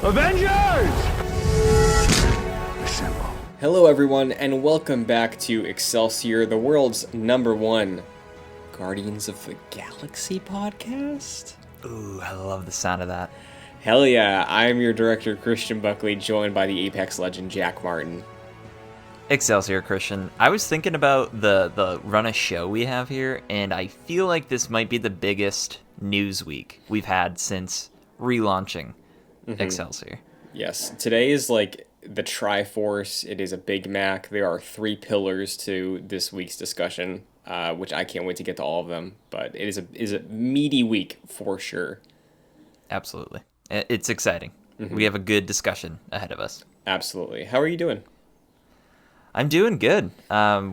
Avengers! Assemble. Hello everyone, and welcome back to Excelsior, the world's #1 Guardians of the Galaxy podcast? Ooh, I love the sound of that. Hell yeah, I'm your director, Christian Buckley, joined by the Apex legend, Jack Martin. Excelsior, Christian. I was thinking about the run of show we have here, and I feel like this might be the biggest news week we've had since relaunching Excelsior. Yes, today is like the Triforce. It is a Big Mac. There are 3 pillars to this week's discussion, which I can't wait to get to all of them, but it is a meaty week for sure. Absolutely. It's exciting. We have a good discussion ahead of us. Absolutely. How are you doing? I'm doing good.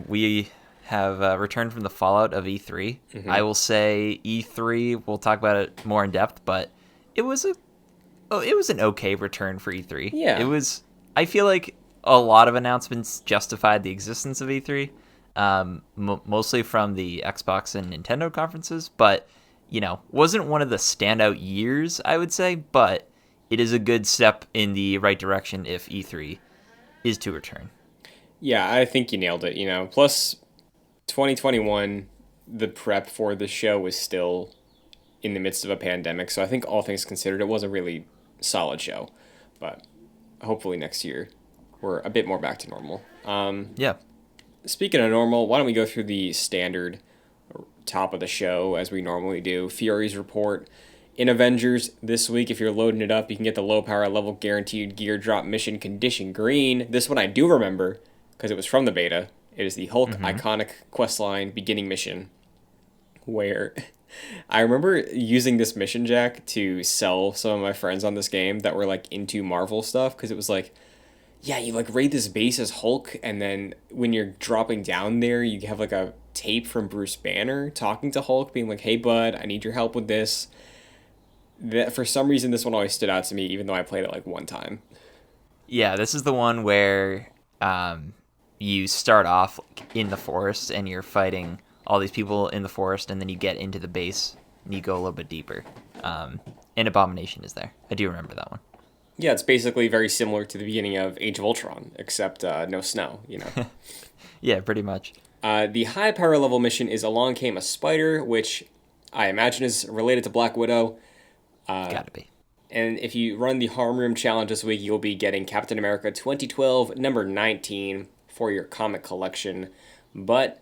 We have returned from the fallout of E3. I will say E3, we'll talk about it more in depth, but it was an okay return for E3. Yeah. I feel like a lot of announcements justified the existence of E3, mostly from the Xbox and Nintendo conferences, but, wasn't one of the standout years, I would say, but it is a good step in the right direction if E3 is to return. Yeah, I think you nailed it, Plus, 2021, the prep for the show was still in the midst of a pandemic, so I think all things considered, it was a really solid show. But hopefully next year, we're a bit more back to normal. Yeah. Speaking of normal, why don't we go through the standard top of the show, as we normally do. Fury's report. In Avengers this week, if you're loading it up, you can get the low power level guaranteed gear drop mission condition green. This one I do remember, because it was from the beta. It is the Hulk iconic questline beginning mission, where I remember using this mission, Jack, to sell some of my friends on this game that were like into Marvel stuff, because it was like, yeah, you like raid this base as Hulk, and then when you're dropping down there, you have like a tape from Bruce Banner talking to Hulk, being like, hey bud, I need your help with this. That for some reason this one always stood out to me, even though I played it like one time. Yeah, this is the one where you start off in the forest and you're fighting all these people in the forest, and then you get into the base and you go a little bit deeper. And Abomination is there. I do remember that one. Yeah, it's basically very similar to the beginning of Age of Ultron, except no snow, Yeah, pretty much. The high power level mission is Along Came a Spider, which I imagine is related to Black Widow. Gotta be. And if you run the Harm Room Challenge this week, you'll be getting Captain America 2012 number 19 for your comic collection. But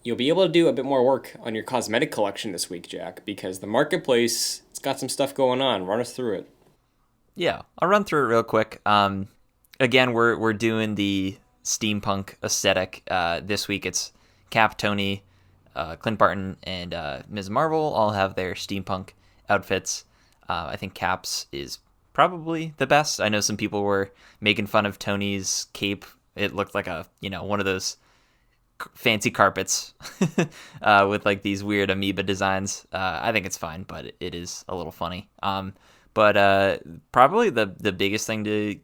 you'll be able to do a bit more work on your cosmetic collection this week, Jack, because the marketplace, it's got some stuff going on. Run us through it. Yeah, I'll run through it real quick. Again, we're doing the steampunk aesthetic. This week it's Cap, Tony, Clint Barton, and Ms. Marvel all have their steampunk outfits. I think Cap's is probably the best. I know some people were making fun of Tony's cape. It looked like one of those fancy carpets with like these weird amoeba designs. I think it's fine, but it is a little funny. But probably the biggest thing to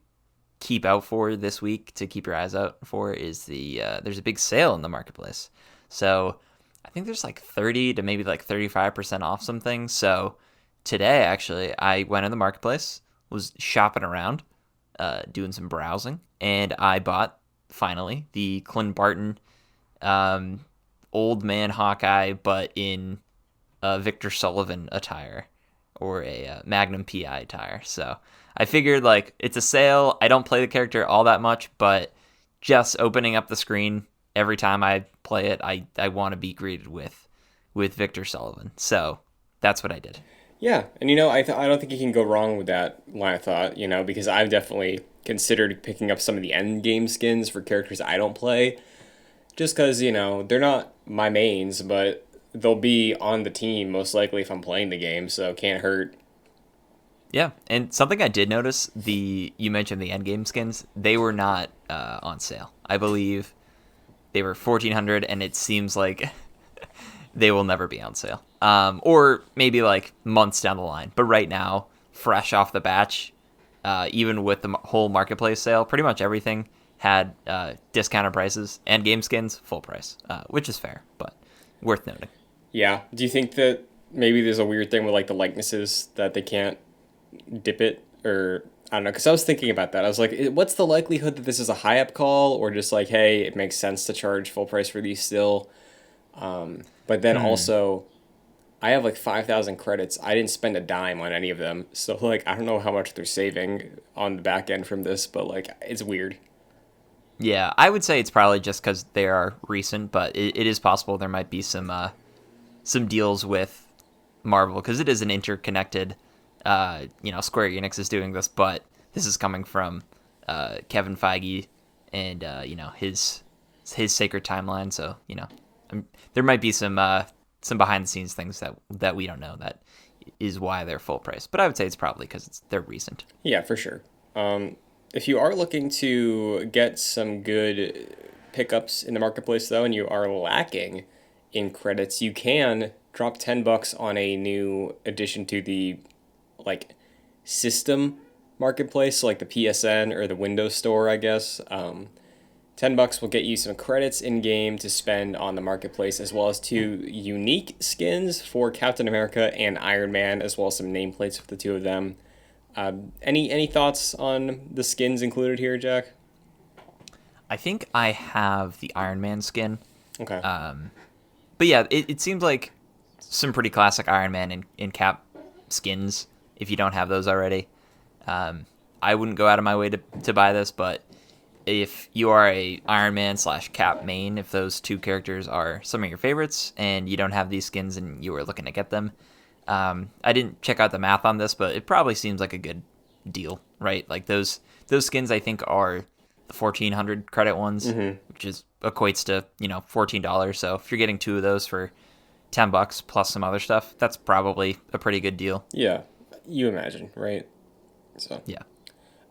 keep out for this week, to keep your eyes out for, is there's a big sale in the marketplace. So I think there's like 30 to maybe like 35% off some things. So today, actually, I went in the marketplace, was shopping around, doing some browsing, and I bought, finally, the Clint Barton old man Hawkeye, but in Victor Sullivan attire, or a Magnum PI attire. So I figured, like, it's a sale. I don't play the character all that much, but just opening up the screen every time I play it, I want to be greeted with Victor Sullivan. So that's what I did. Yeah, and I don't think you can go wrong with that line of thought, because I've definitely considered picking up some of the end game skins for characters I don't play, just because, they're not my mains, but they'll be on the team most likely if I'm playing the game, so it can't hurt. Yeah, and something I did notice, you mentioned the end game skins, they were not on sale. I believe they were $1,400, and it seems like they will never be on sale. Or maybe like months down the line. But right now, fresh off the batch, even with the whole marketplace sale, pretty much everything had discounted prices, and game skins full price, which is fair, but worth noting. Yeah. Do you think that maybe there's a weird thing with like the likenesses that they can't dip it? Or I don't know, because I was thinking about that. I was like, what's the likelihood that this is a high up call, or just like, hey, it makes sense to charge full price for these still? But then Hmm. also, I have like 5,000 credits. I didn't spend a dime on any of them. So, like, I don't know how much they're saving on the back end from this, but like, it's weird. Yeah, I would say it's probably just because they are recent, but it is possible there might be some deals with Marvel because it is an interconnected. Square Enix is doing this, but this is coming from Kevin Feige and his sacred timeline. So there might be some behind the scenes things that we don't know that is why they're full price. But I would say it's probably because they're recent. Yeah, for sure. If you are looking to get some good pickups in the marketplace, though, and you are lacking in credits, you can drop $10 on a new addition to the like system marketplace, so like the PSN or the Windows Store, I guess. $10 will get you some credits in game to spend on the marketplace, as well as two unique skins for Captain America and Iron Man, as well as some nameplates for the two of them. Any thoughts on the skins included here, Jack? I think I have the Iron Man skin. Okay. But yeah, it seems like some pretty classic Iron Man and Cap skins if you don't have those already. I wouldn't go out of my way to buy this, but if you are a Iron Man / Cap main, if those two characters are some of your favorites and you don't have these skins and you were looking to get them, I didn't check out the math on this, but it probably seems like a good deal, right? Like those skins I think are the 1,400 credit ones, which is equates to $14. So if you're getting two of those for $10 plus some other stuff, that's probably a pretty good deal. Yeah, you imagine, right? So, Yeah.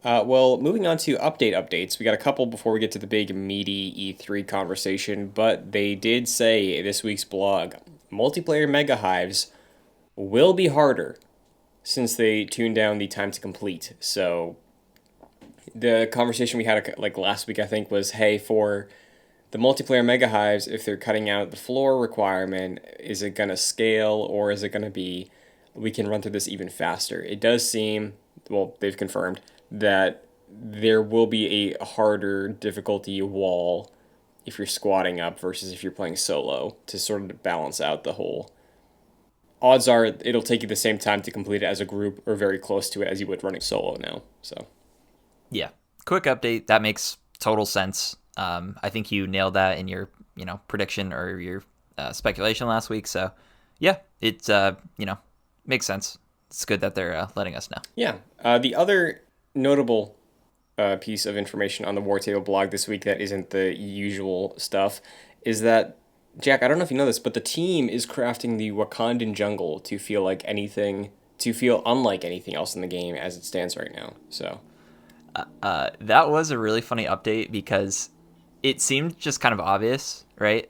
well, moving on to updates. We got a couple before we get to the big meaty E3 conversation, but they did say this week's blog multiplayer mega hives will be harder since they tuned down the time to complete. So the conversation we had like last week, I think, was hey, for the multiplayer mega hives, if they're cutting out the floor requirement, is it going to scale or is it going to be we can run through this even faster? It does seem, well, they've confirmed that there will be a harder difficulty wall if you're squatting up versus if you're playing solo to sort of balance out the whole. Odds are it'll take you the same time to complete it as a group or very close to it as you would running solo now. So Yeah. Quick update. That makes total sense. I think you nailed that in your, prediction or your speculation last week. So, yeah, it, makes sense. It's good that they're letting us know. yeah, the other notable piece of information on the War Table blog this week that isn't the usual stuff is that Jack, I don't know if you know this, but the team is crafting the Wakandan jungle to feel unlike anything else in the game as it stands right now. So That was a really funny update because it seemed just kind of obvious, right?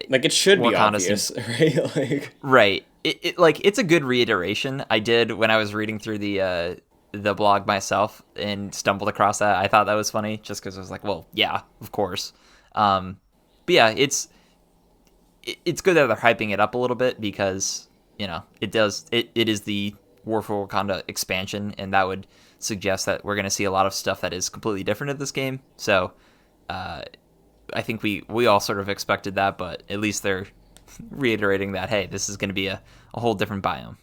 like it should be Wakanda obvious, seems right? Like right. It's a good reiteration. I did when I was reading through the blog myself and stumbled across that. I thought that was funny just because I was like, well, yeah, of course. But yeah, it's good that they're hyping it up a little bit because it is the War for Wakanda expansion, and that would suggest that we're going to see a lot of stuff that is completely different in this game. So I think we all sort of expected that, but at least they're reiterating that, hey, this is going to be a whole different biome.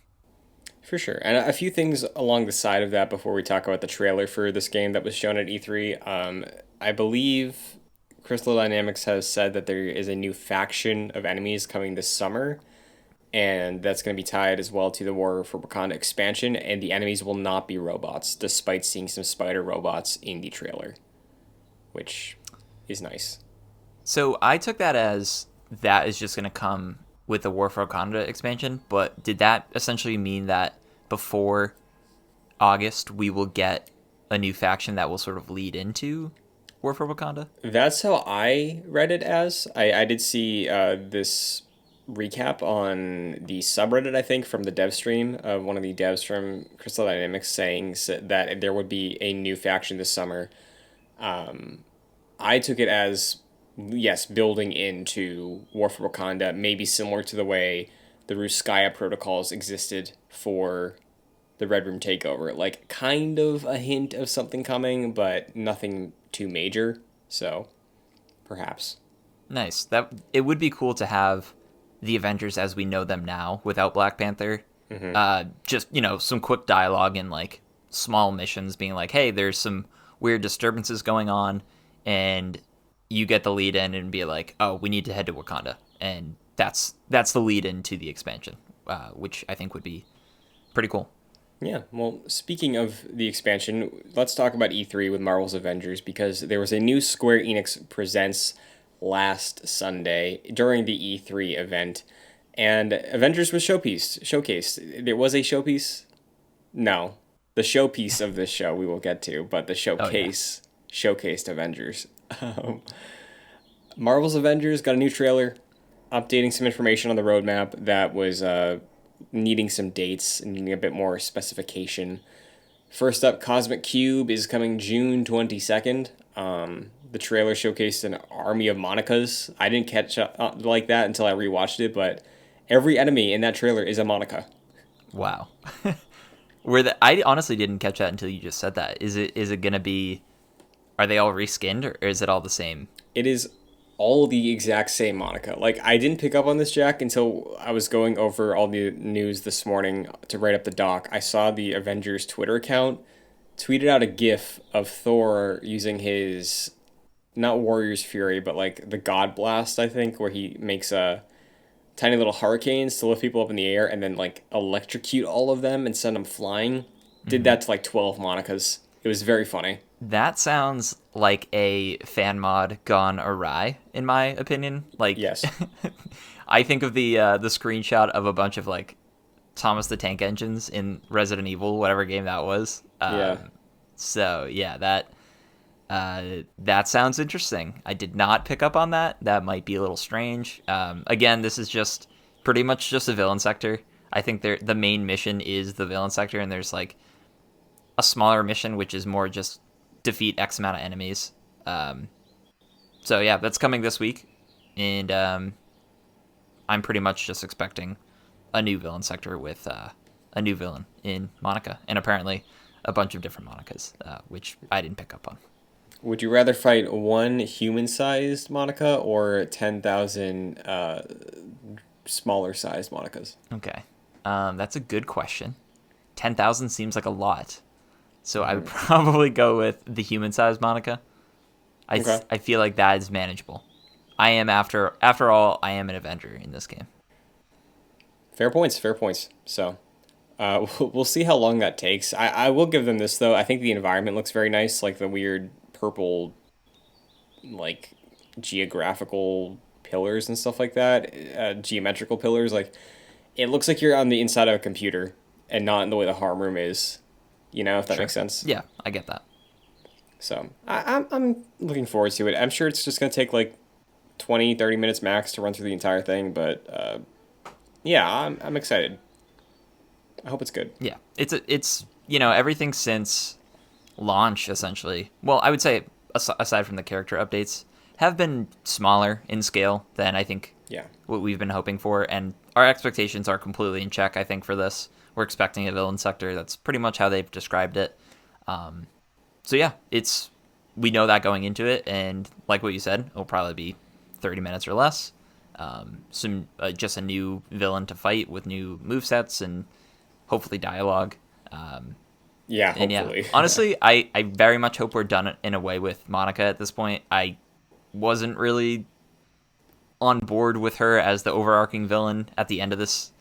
for sure. And a few things along the side of that before we talk about the trailer for this game that was shown at E3. I believe Crystal Dynamics has said that there is a new faction of enemies coming this summer, and that's going to be tied as well to the War for Wakanda expansion, and the enemies will not be robots, despite seeing some spider robots in the trailer, which is nice. So I took that as that is just going to come with the War for Wakanda expansion, but did that essentially mean that before August we will get a new faction that will sort of lead into War for Wakanda? That's how I read it as. I did see this recap on the subreddit, I think, from the dev stream of one of the devs from Crystal Dynamics saying that there would be a new faction this summer. I took it as, yes, building into War for Wakanda, maybe similar to the way the Ruskaya protocols existed for the Red Room takeover. Like, kind of a hint of something coming, but nothing too major. So, perhaps. Nice. That it would be cool to have the Avengers as we know them now without Black Panther. Just some quick dialogue and like small missions, being like, "Hey, there's some weird disturbances going on," and you get the lead in and be like, "Oh, we need to head to Wakanda," and that's the lead into the expansion, which I think would be pretty cool. Yeah, well, speaking of the expansion, let's talk about E3 with Marvel's Avengers because there was a new Square Enix Presents last Sunday during the E3 event, and Avengers was showcased. There was a showpiece? No. The showpiece of this show we will get to, but the Oh yeah, showcase showcased Avengers. Um, Marvel's Avengers got a new trailer, updating some information on the roadmap that was needing some dates and needing a bit more specification. First up, Cosmic Cube is coming June 22nd. The trailer showcased an army of Monicas. I didn't catch up like that until I rewatched it, but every enemy in that trailer is a Monica. wow. I honestly didn't catch that until you just said that. Is it gonna be? Are they all reskinned or is it all the same? It is all the exact same Monica. Like, I didn't pick up on this, Jack, until I was going over all the news this morning to write up the doc. I saw the Avengers Twitter account tweeted out a GIF of Thor using his, not Warrior's Fury, but like the God Blast, I think, where he makes tiny little hurricanes to lift people up in the air and then like electrocute all of them and send them flying. Did that to like 12 Monicas. It was very funny. That sounds like a fan mod gone awry, in my opinion. Like, Yes. I think of the screenshot of a bunch of like Thomas the Tank Engines in Resident Evil, whatever game that was. Yeah. So yeah, that sounds interesting. I did not pick up on that. That might be a little strange. Again, this is just pretty much just a villain sector. I think the main mission is the villain sector, and there's like a smaller mission which is more just defeat X amount of enemies. So yeah, that's coming this week, and I'm pretty much just expecting a new villain sector with a new villain in Monica, and apparently a bunch of different Monicas, which I didn't pick up on. Would you rather fight one human-sized Monica or 10,000 smaller-sized Monicas? Okay, that's a good question. 10,000 seems like a lot, so I would probably go with the human-sized Monica. Okay. I feel like that is manageable. I am after all, I am an Avenger in this game. Fair points, fair points. So, we'll see how long that takes. I will give them this, though. I think the environment looks very nice, like the weird purple, like, geographical pillars and stuff like that, geometrical pillars. Like, it looks like you're on the inside of a computer and not in the way the harm room is, if that Sure. makes sense. Yeah, I get that. So, I'm looking forward to it. I'm sure it's just going to take, like, 20, 30 minutes max to run through the entire thing, but, yeah, I'm excited. I hope it's good. Yeah, it's everything since launch essentially. Well, I would say aside from the character updates, have been smaller in scale than I think Yeah. what we've been hoping for, and our expectations are completely in check. I think for this, we're expecting a villain sector. That's pretty much how they've described it. So yeah, we know that going into it, and like what you said, it'll probably be 30 minutes or less. Just a new villain to fight with new movesets and hopefully dialogue. Yeah, And hopefully. yeah, honestly, I very much hope we're done in a way with Monica at this point. I wasn't really on board with her as the overarching villain at the end of this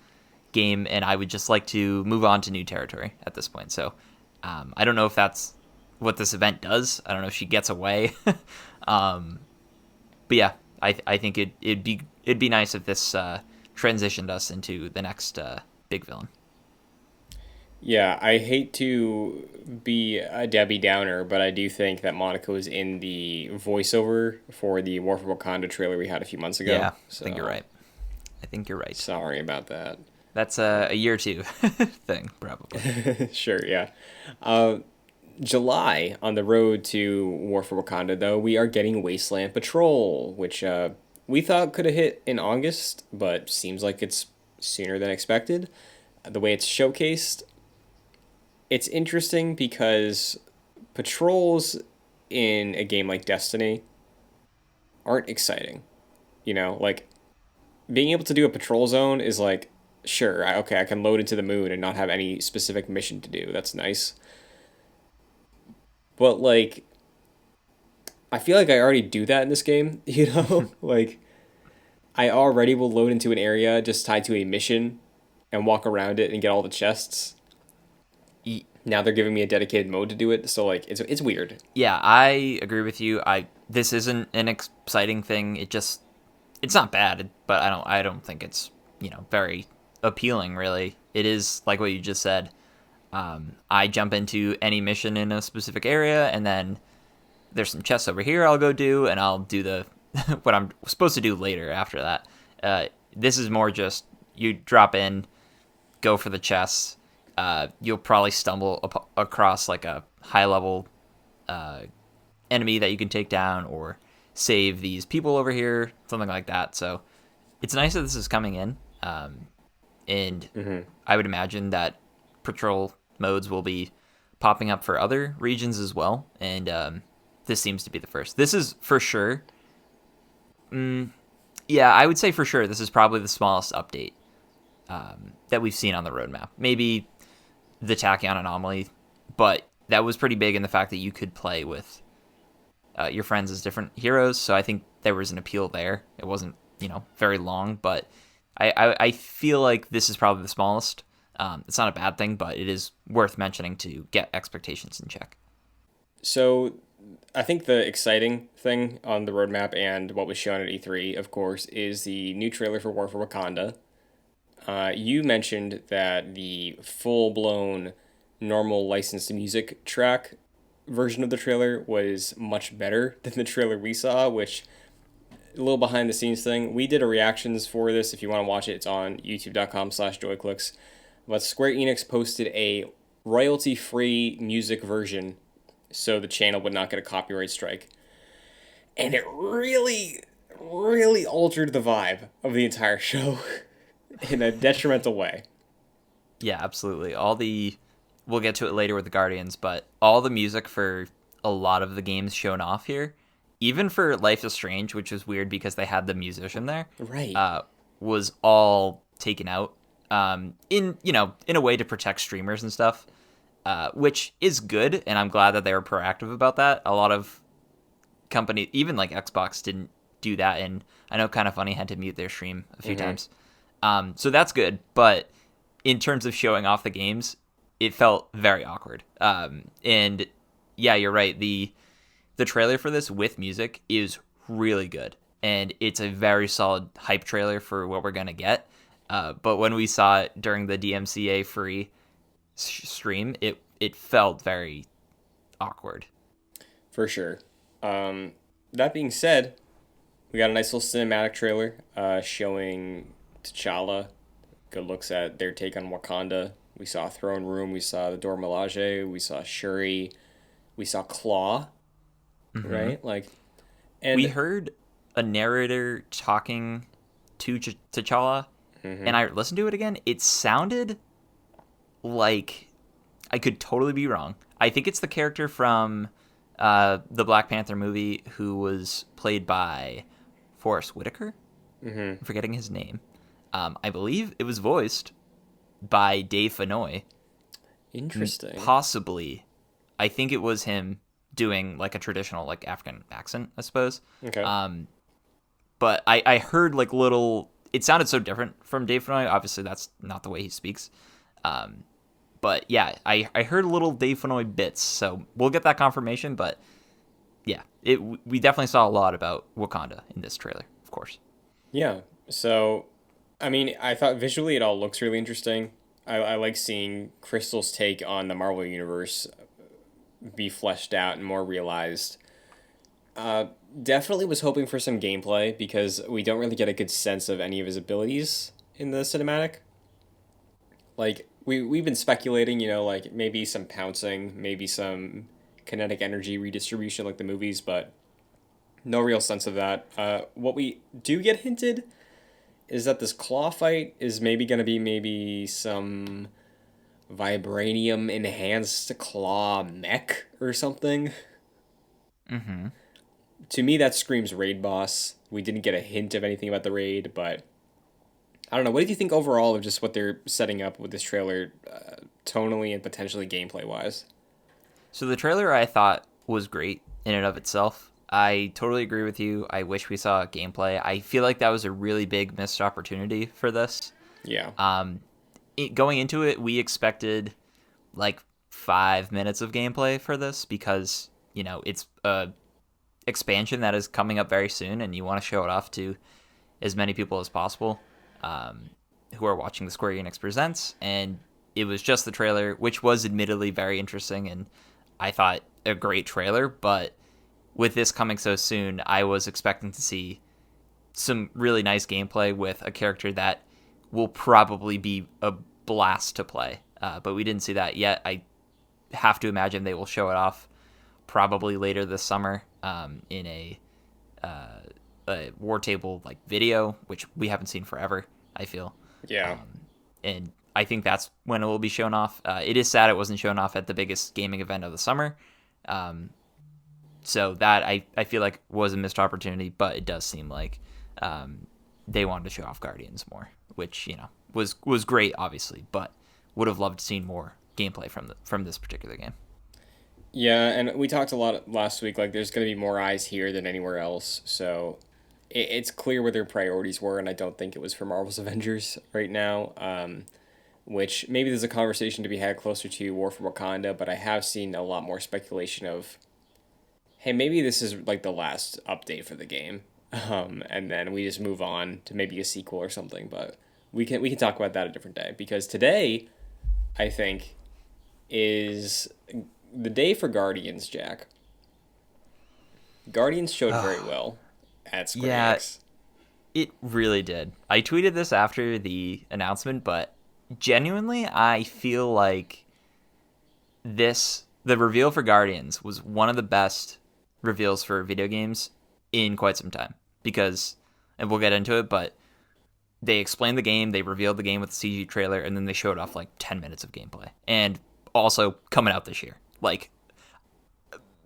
game, and I would just like to move on to new territory at this point. So I don't know if that's what this event does. I don't know if she gets away. But yeah, I think it'd be nice if this transitioned us into the next big villain. Yeah, I hate to be a Debbie Downer, but I do think that Monica was in the voiceover for the War for Wakanda trailer we had a few months ago. Yeah, So, I think you're right. I think you're right. Sorry about that. That's a year or two thing, probably. Sure, yeah. July, on the road to War for Wakanda, though, we are getting Wasteland Patrol, which we thought could have hit in August, but seems like it's sooner than expected. The way it's showcased, it's interesting because patrols in a game like Destiny aren't exciting. Like being able to do a patrol zone is like, sure, okay, I can load into the moon and not have any specific mission to do. That's nice. But like, I feel like I already do that in this game, Like, I already will load into an area just tied to a mission and walk around it and get all the chests. Y- Now they're giving me a dedicated mode to do it, so like it's weird. Yeah, I agree with you. This isn't an exciting thing. It's not bad, but I don't think it's, very appealing really. It is like what you just said. I jump into any mission in a specific area, and then there's some chests over here I'll go do, and I'll do the what I'm supposed to do later after that. This is more just you drop in, go for the chests. You'll probably stumble across like a high level enemy that you can take down, or save these people over here, something like that. So it's nice that this is coming in, and I would imagine that patrol modes will be popping up for other regions as well. And this seems to be the first. This is for sure. Yeah, I would say for sure this is probably the smallest update that we've seen on the roadmap. Maybe the Tachyon anomaly, but that was pretty big in the fact that you could play with your friends as different heroes. So I think there was an appeal there. It wasn't, very long, but I feel like this is probably the smallest. It's not a bad thing, but it is worth mentioning to get expectations in check. So I think the exciting thing on the roadmap and what was shown at E3, of course, is the new trailer for War for Wakanda. You mentioned that the full-blown normal licensed music track version of the trailer was much better than the trailer we saw, which, a little behind the scenes thing, we did a reactions for this. If you want to watch it, it's on youtube.com/joyclicks. But Square Enix posted a royalty-free music version so the channel would not get a copyright strike. And it really, really altered the vibe of the entire show in a detrimental way. Yeah, absolutely. We'll get to it later with the Guardians, but all the music for a lot of the games shown off here, even for Life is Strange, which is weird because they had the musician there, Right. Was all taken out. In a way to protect streamers and stuff, which is good, and I'm glad that they were proactive about that. A lot of companies, even like Xbox, didn't do that, and I know Kind of Funny had to mute their stream a few times. So that's good, but in terms of showing off the games, it felt very awkward. And yeah, you're right. The trailer for this with music is really good, and it's a very solid hype trailer for what we're gonna get. But when we saw it during the DMCA free stream, it felt very awkward. For sure. That being said, we got a nice little cinematic trailer showing T'Challa. Good looks at their take on Wakanda. We saw Throne Room. We saw the Dora Milaje. We saw Shuri. We saw Claw. Right? Like, and We heard a narrator talking to T'Challa, and I listened to it again. It sounded like, I could totally be wrong. I think it's the character from the Black Panther movie who was played by Forrest Whitaker. I'm forgetting his name. I believe it was voiced by Dave Fennoy. Interesting. Possibly, I think it was him doing like a traditional like African accent, I suppose. Okay. But I heard like little. It sounded so different from Dave Fennoy. Obviously, that's not the way he speaks. But yeah, I heard little Dave Fennoy bits, so we'll get that confirmation. But yeah, we definitely saw a lot about Wakanda in this trailer, of course. Yeah. So, I mean, I thought visually it all looks really interesting. I like seeing Crystal's take on the Marvel Universe be fleshed out and more realized. Definitely was hoping for some gameplay because we don't really get a good sense of any of his abilities in the cinematic. Like, we've been speculating, like maybe some pouncing, maybe some kinetic energy redistribution like the movies, but no real sense of that. What we do get hinted is that this claw fight is maybe going to be maybe some vibranium enhanced claw mech or something. Mm-hmm. To me, that screams raid boss. We didn't get a hint of anything about the raid, but I don't know. What do you think overall of just what they're setting up with this trailer, tonally and potentially gameplay wise? So the trailer I thought was great in and of itself. I totally agree with you. I wish we saw gameplay. I feel like that was a really big missed opportunity for this. Yeah. Going into it, we expected like 5 minutes of gameplay for this because it's a expansion that is coming up very soon, and you want to show it off to as many people as possible who are watching the Square Enix Presents. And it was just the trailer, which was admittedly very interesting, and I thought a great trailer. But with this coming so soon, I was expecting to see some really nice gameplay with a character that will probably be a blast to play. But we didn't see that yet. I have to imagine they will show it off probably later this summer in a war table like video, which we haven't seen forever, I feel. Yeah. And I think that's when it will be shown off. It is sad it wasn't shown off at the biggest gaming event of the summer. So that I feel like was a missed opportunity, but it does seem like they wanted to show off Guardians more, which was great, obviously, but would have loved to see more gameplay from this particular game. Yeah, and we talked a lot last week. Like, there's going to be more eyes here than anywhere else. So it's clear where their priorities were, and I don't think it was for Marvel's Avengers right now. Which maybe there's a conversation to be had closer to War for Wakanda, but I have seen a lot more speculation of, hey, maybe this is like the last update for the game, and then we just move on to maybe a sequel or something. But we can talk about that a different day, because today, I think, is the day for Guardians, Jack. Guardians showed very well at Square Enix. It really did. I tweeted this after the announcement, but genuinely, I feel like the reveal for Guardians was one of the best reveals for video games in quite some time, because, and we'll get into it, but they explained the game, they revealed the game with the CG trailer, and then they showed off like 10 minutes of gameplay. And also coming out this year. Like,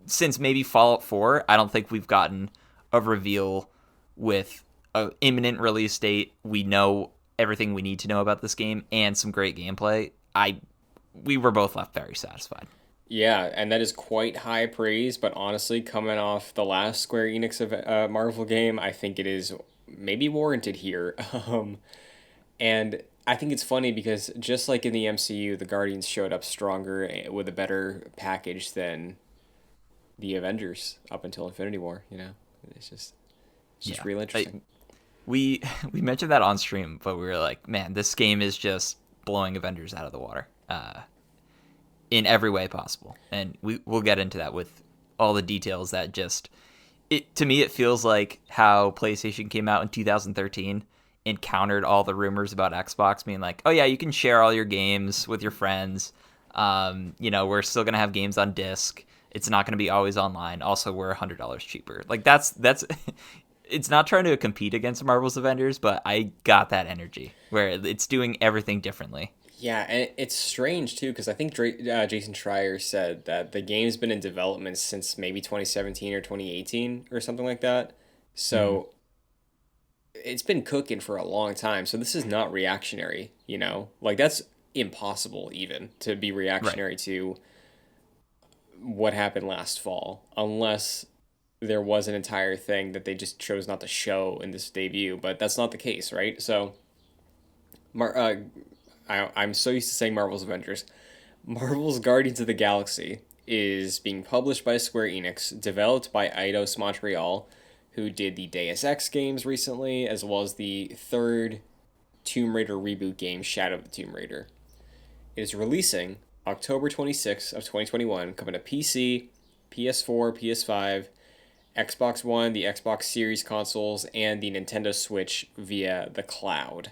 since maybe Fallout 4, I don't think we've gotten a reveal with an imminent release date. We know everything we need to know about this game and some great gameplay. We were both left very satisfied. Yeah, and that is quite high praise, but honestly, coming off the last Square Enix Marvel game, I think it is maybe warranted here. And I think it's funny because just like in the MCU, the Guardians showed up stronger with a better package than the Avengers up until Infinity War. It's just real interesting. We mentioned that on stream, but we were like, man, this game is just blowing Avengers out of the water in every way possible. And we'll get into that with all the details that to me, it feels like how PlayStation came out in 2013 and countered all the rumors about Xbox being like, oh yeah, you can share all your games with your friends. We're still going to have games on disc. It's not going to be always online. Also, we're $100 cheaper. Like that's it's not trying to compete against Marvel's Avengers, but I got that energy where it's doing everything differently. Yeah, and it's strange too, because I think Jason Schreier said that the game's been in development since maybe 2017 or 2018 or something like that. So it's been cooking for a long time. So this is not reactionary, Like, that's impossible even to be reactionary to what happened last fall, unless there was an entire thing that they just chose not to show in this debut. But that's not the case, right? So I'm so used to saying Marvel's Avengers. Marvel's Guardians of the Galaxy is being published by Square Enix, developed by Eidos Montreal, who did the Deus Ex games recently, as well as the third Tomb Raider reboot game, Shadow of the Tomb Raider. It is releasing October 26th of 2021, coming to PC, PS4, PS5, Xbox One, the Xbox Series consoles, and the Nintendo Switch via the cloud.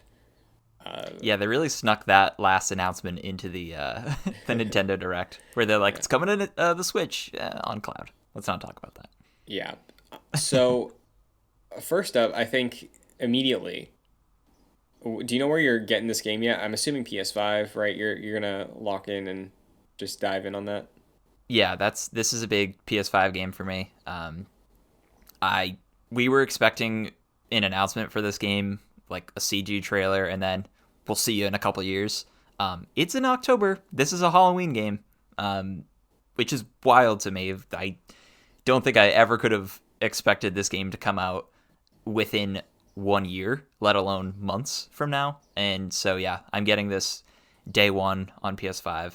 Yeah, they really snuck that last announcement into the the Nintendo Direct, where they're like, it's coming to the Switch on cloud. Let's not talk about that. Yeah. So, first up, I think immediately, Do you know where you're getting this game yet? I'm assuming PS5, right? You're gonna lock in and just dive in on that. Yeah, this is a big PS5 game for me. I we were expecting an announcement for this game, like a CG trailer, and then we'll see you in a couple years. It's in October. This is a Halloween game, which is wild to me. I don't think I ever could have expected this game to come out within 1 year, let alone months from now. And so, yeah, I'm getting this day one on PS5.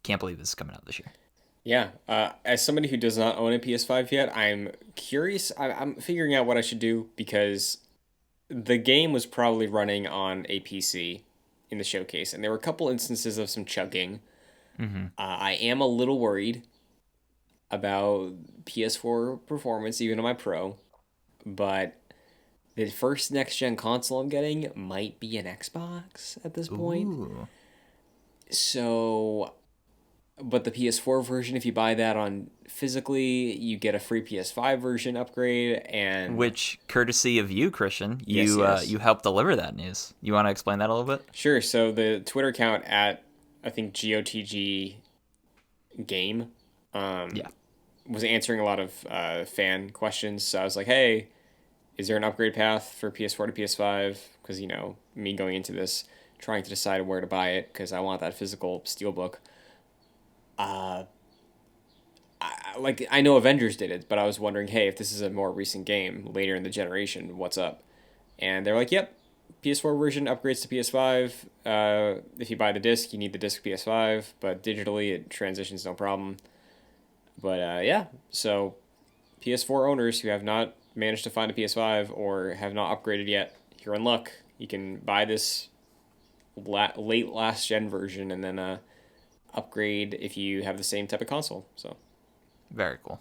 Can't believe this is coming out this year. Yeah, as somebody who does not own a PS5 yet, I'm curious. I'm figuring out what I should do because the game was probably running on a PC in the showcase, and there were a couple instances of some chugging. Mm-hmm. I am a little worried about PS4 performance, even on my Pro, but the first next gen console I'm getting might be an Xbox at this point. Ooh. So, but the PS4 version, if you buy that on physically, you get a free PS5 version upgrade, and Which, courtesy of you, Christian, yes, yes. you helped deliver that news. You want to explain that a little bit? Sure. So the Twitter account at I think GOTG game um, Yeah. was answering a lot of fan questions. So I was like, hey, is there an upgrade path for PS4 to PS5? Because me going into this trying to decide where to buy it because I want that physical steelbook. Uh, I know Avengers did it, but I was wondering, hey, if this is a more recent game later in the generation, what's up? And they're like, yep, PS4 version upgrades to PS5. If you buy the disc, you need the disc PS5, but digitally it transitions no problem. But yeah, so PS4 owners who have not managed to find a PS5 or have not upgraded yet, you're in luck. You can buy this late last gen version and then upgrade if you have the same type of console. So Very cool.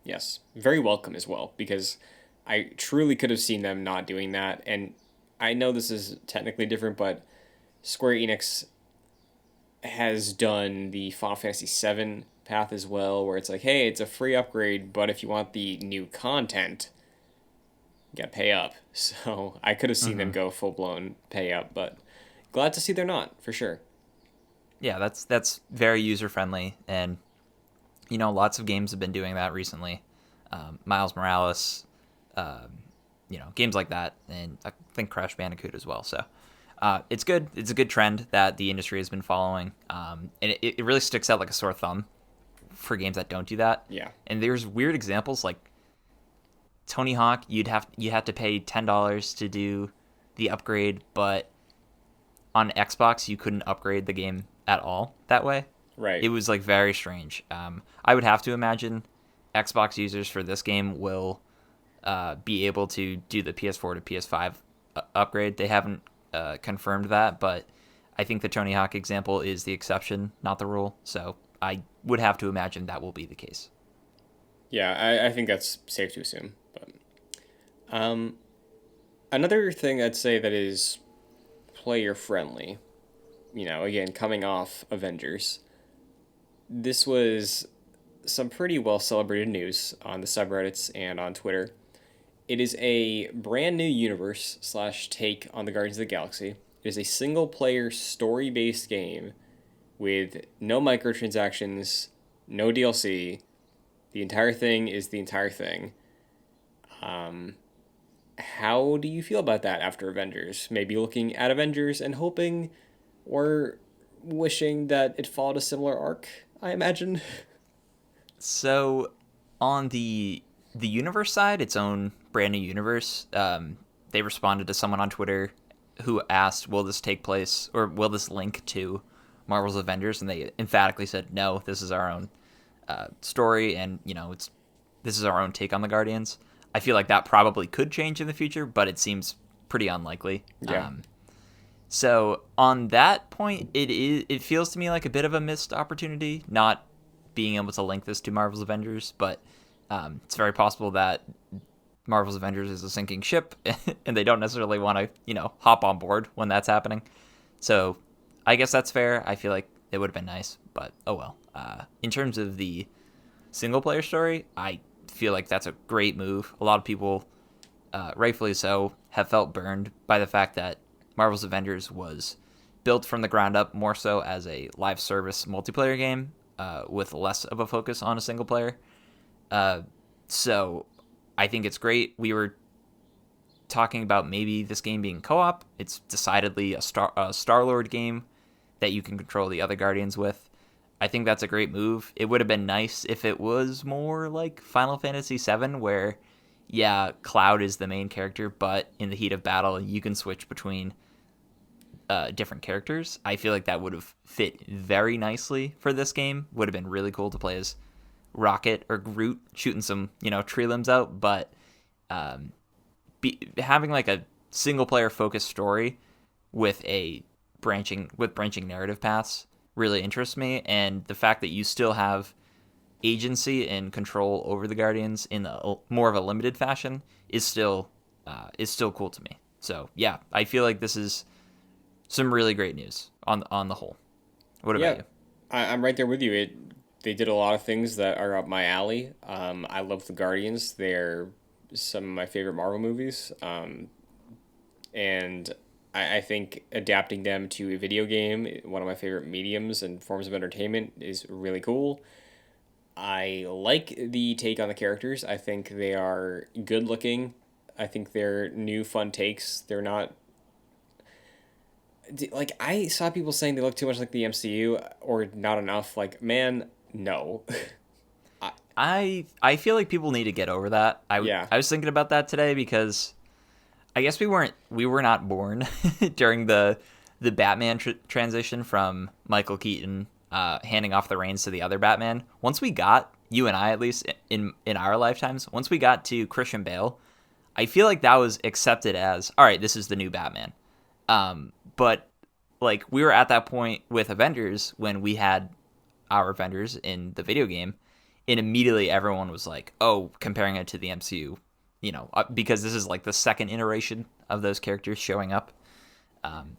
yes, very welcome as well because I truly could have seen them not doing that. And I know this is technically different, but Square Enix has done the Final Fantasy VII path as well, where it's like, hey, it's a free upgrade, but if you want the new content, you gotta pay up. So I could have seen them Mm-hmm. go full blown pay up, but glad to see they're not for sure. Yeah, that's very user friendly, and lots of games have been doing that recently. Miles Morales, um, games like that, and I think Crash Bandicoot as well. So it's good. It's a good trend that the industry has been following, and it really sticks out like a sore thumb for games that don't do that. Yeah. And there's weird examples like Tony Hawk. You had to pay $10 to do the upgrade, but on Xbox you couldn't upgrade the game at all that way. Right. It was like very strange. I would have to imagine Xbox users for this game will be able to do the PS4 to PS5 upgrade. They haven't confirmed that, but I think the Tony Hawk example is the exception, not the rule. So I would have to imagine that will be the case. Yeah, I think that's safe to assume. But um, another thing I'd say that is player friendly, again, coming off Avengers, this was some pretty well celebrated news on the subreddits and on Twitter. It is a brand new universe slash take on the Guardians of the Galaxy. It is a single player story based game with no microtransactions, no DLC. The entire thing is the entire thing. Um, how do you feel about that after Avengers? Maybe looking at Avengers and hoping or wishing that it followed a similar arc, I imagine. So on the universe side, its own brand new universe, they responded to someone on Twitter who asked, "Will this take place or will this link to Marvel's Avengers?" And they emphatically said, "No, this is our own story, and this is our own take on the Guardians." I feel like that probably could change in the future, but it seems pretty unlikely. Yeah. So on that point, it feels to me like a bit of a missed opportunity, not being able to link this to Marvel's Avengers, but it's very possible that Marvel's Avengers is a sinking ship, and they don't necessarily want to, hop on board when that's happening. So I guess that's fair. I feel like it would have been nice, but oh well. In terms of the single player story, I feel like that's a great move. A lot of people, rightfully so, have felt burned by the fact that Marvel's Avengers was built from the ground up more so as a live service multiplayer game with less of a focus on a single player. So I think it's great. We were talking about maybe this game being co-op. It's decidedly a StarLord game that you can control the other Guardians with. I think that's a great move. It would have been nice if it was more like Final Fantasy VII, where, yeah, Cloud is the main character, but in the heat of battle, you can switch between different characters. I feel like that would have fit very nicely for this game. Would have been really cool to play as Rocket or Groot shooting some, tree limbs out, but having like a single player focused story with branching narrative paths really interests me, and the fact that you still have agency and control over the Guardians in more of a limited fashion is still cool to me. So yeah, I feel like this is some really great news on the whole. What about you? I'm right there with you. They did a lot of things that are up my alley. I love the Guardians. They're some of my favorite Marvel movies. And I think adapting them to a video game, one of my favorite mediums and forms of entertainment, is really cool. I like the take on the characters. I think they are good looking. I think they're new, fun takes. They're not... Like, I saw people saying they look too much like the MCU or not enough. Like, man, no. I feel like people need to get over that. I was thinking about that today because I guess we were not born during the Batman transition from Michael Keaton handing off the reins to the other Batman. Once we got, you and I at least in our lifetimes, once we got to Christian Bale, I feel like that was accepted as, all right, this is the new Batman. But like we were at that point with Avengers when we had our Avengers in the video game, and immediately everyone was like, oh, comparing it to the MCU, because this is like the second iteration of those characters showing up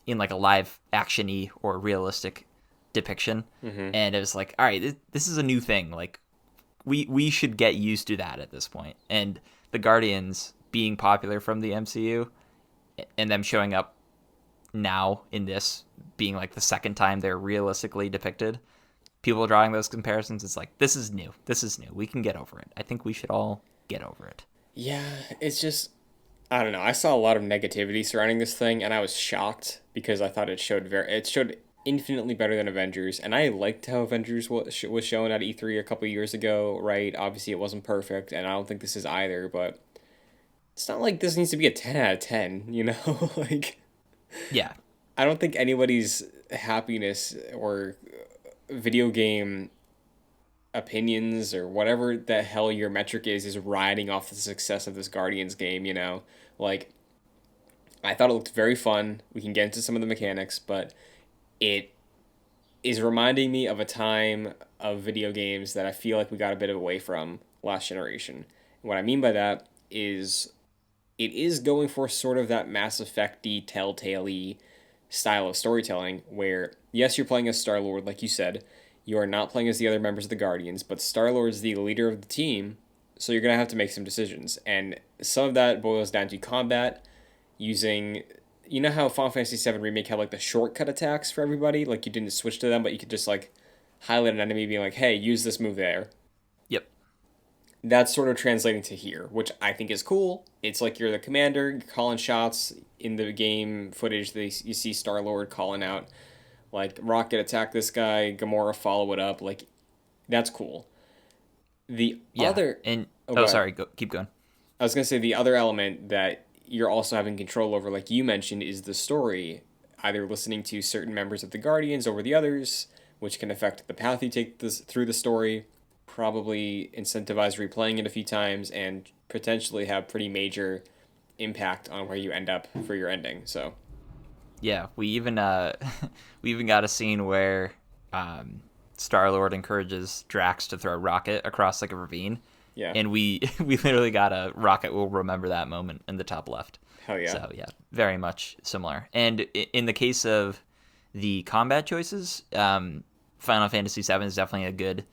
in like a live action-y or realistic depiction. Mm-hmm. And it was like, all right, this is a new thing. Like we should get used to that at this point. And the Guardians being popular from the MCU and them showing up now in this being like the second time they're realistically depicted, people drawing those comparisons, it's like, this is new. We can get over it. I think we should all get over it. Yeah, it's just, I don't know. I saw a lot of negativity surrounding this thing, and I was shocked because I thought it showed infinitely better than Avengers, and I liked how Avengers was shown at E3 a couple years ago, right? Obviously, it wasn't perfect, and I don't think this is either, but it's not like this needs to be a 10 out of 10, like... Yeah. I don't think anybody's happiness or video game opinions or whatever the hell your metric is riding off the success of this Guardians game, Like, I thought it looked very fun. We can get into some of the mechanics, but it is reminding me of a time of video games that I feel like we got a bit away from last generation. And what I mean by that is it is going for sort of that Mass Effect-y, Telltale-y style of storytelling where, yes, you're playing as StarLord, like you said. You are not playing as the other members of the Guardians, but StarLord is the leader of the team, so you're going to have to make some decisions. And some of that boils down to combat, using... You know how Final Fantasy VII Remake had, like, the shortcut attacks for everybody? Like, you didn't switch to them, but you could just, like, highlight an enemy being like, hey, use this move there. Yep. That's sort of translating to here, which I think is cool. It's like you're the commander, you're calling shots. In the game footage, you see StarLord calling out, like, Rocket, attack this guy, Gamora, follow it up. Like, that's cool. Keep going. I was going to say the other element that you're also having control over, like you mentioned, is the story. Either listening to certain members of the Guardians over the others, which can affect the path you take through the story, probably incentivize replaying it a few times, and potentially have pretty major impact on where you end up for your ending. So yeah, we even got a scene where Star-Lord encourages Drax to throw Rocket across like a ravine. Yeah. And we literally got a Rocket will remember that moment in the top left. Hell yeah. So yeah, very much similar. And in the case of the combat choices, Final Fantasy VII is definitely a good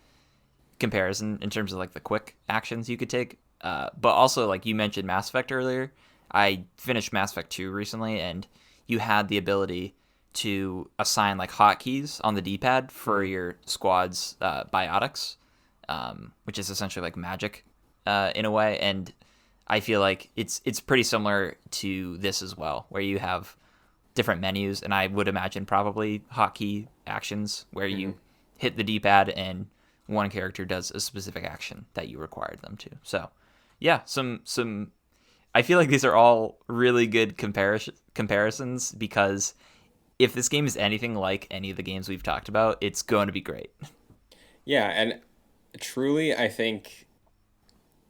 comparison in terms of like the quick actions you could take. But also, like you mentioned Mass Effect earlier, I finished Mass Effect 2 recently, and you had the ability to assign like hotkeys on the D-pad for your squad's biotics, which is essentially like magic in a way. And I feel like it's pretty similar to this as well, where you have different menus, and I would imagine probably hotkey actions where you hit the D-pad and one character does a specific action that you required them to. So, yeah, some. I feel like these are all really good comparisons because if this game is anything like any of the games we've talked about, it's going to be great. Yeah, and truly, I think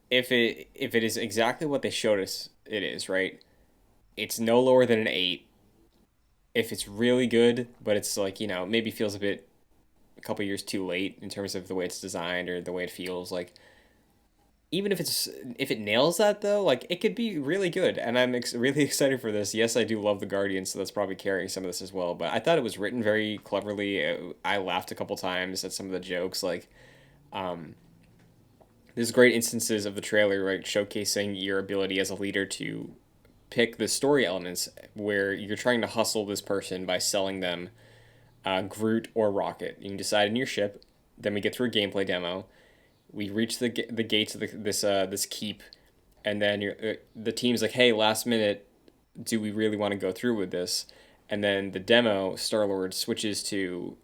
if it is exactly what they showed us, it is right. It's no lower than an 8. If it's really good, but it's like maybe feels a couple years too late in terms of the way it's designed or the way it feels like. Even if it nails that though, like it could be really good, and I'm really excited for this. Yes, I do love the Guardians, so that's probably carrying some of this as well. But I thought it was written very cleverly. I laughed a couple times at some of the jokes. Like, there's great instances of the trailer, right, showcasing your ability as a leader to pick the story elements where you're trying to hustle this person by selling them Groot or Rocket. You can decide in your ship. Then we get through a gameplay demo. We reach the gates of this keep, and then the team's like, "Hey, last minute, do we really want to go through with this?" And then the demo, StarLord switches to,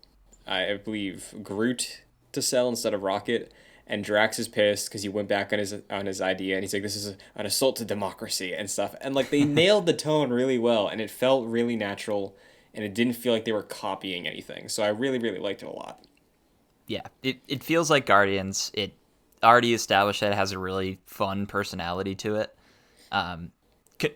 I believe, Groot to sell instead of Rocket, and Drax is pissed because he went back on his idea, and he's like, "This is an assault to democracy and stuff." And like they nailed the tone really well, and it felt really natural, and it didn't feel like they were copying anything. So I really really liked it a lot. Yeah, it feels like Guardians. It already established that it has a really fun personality to it,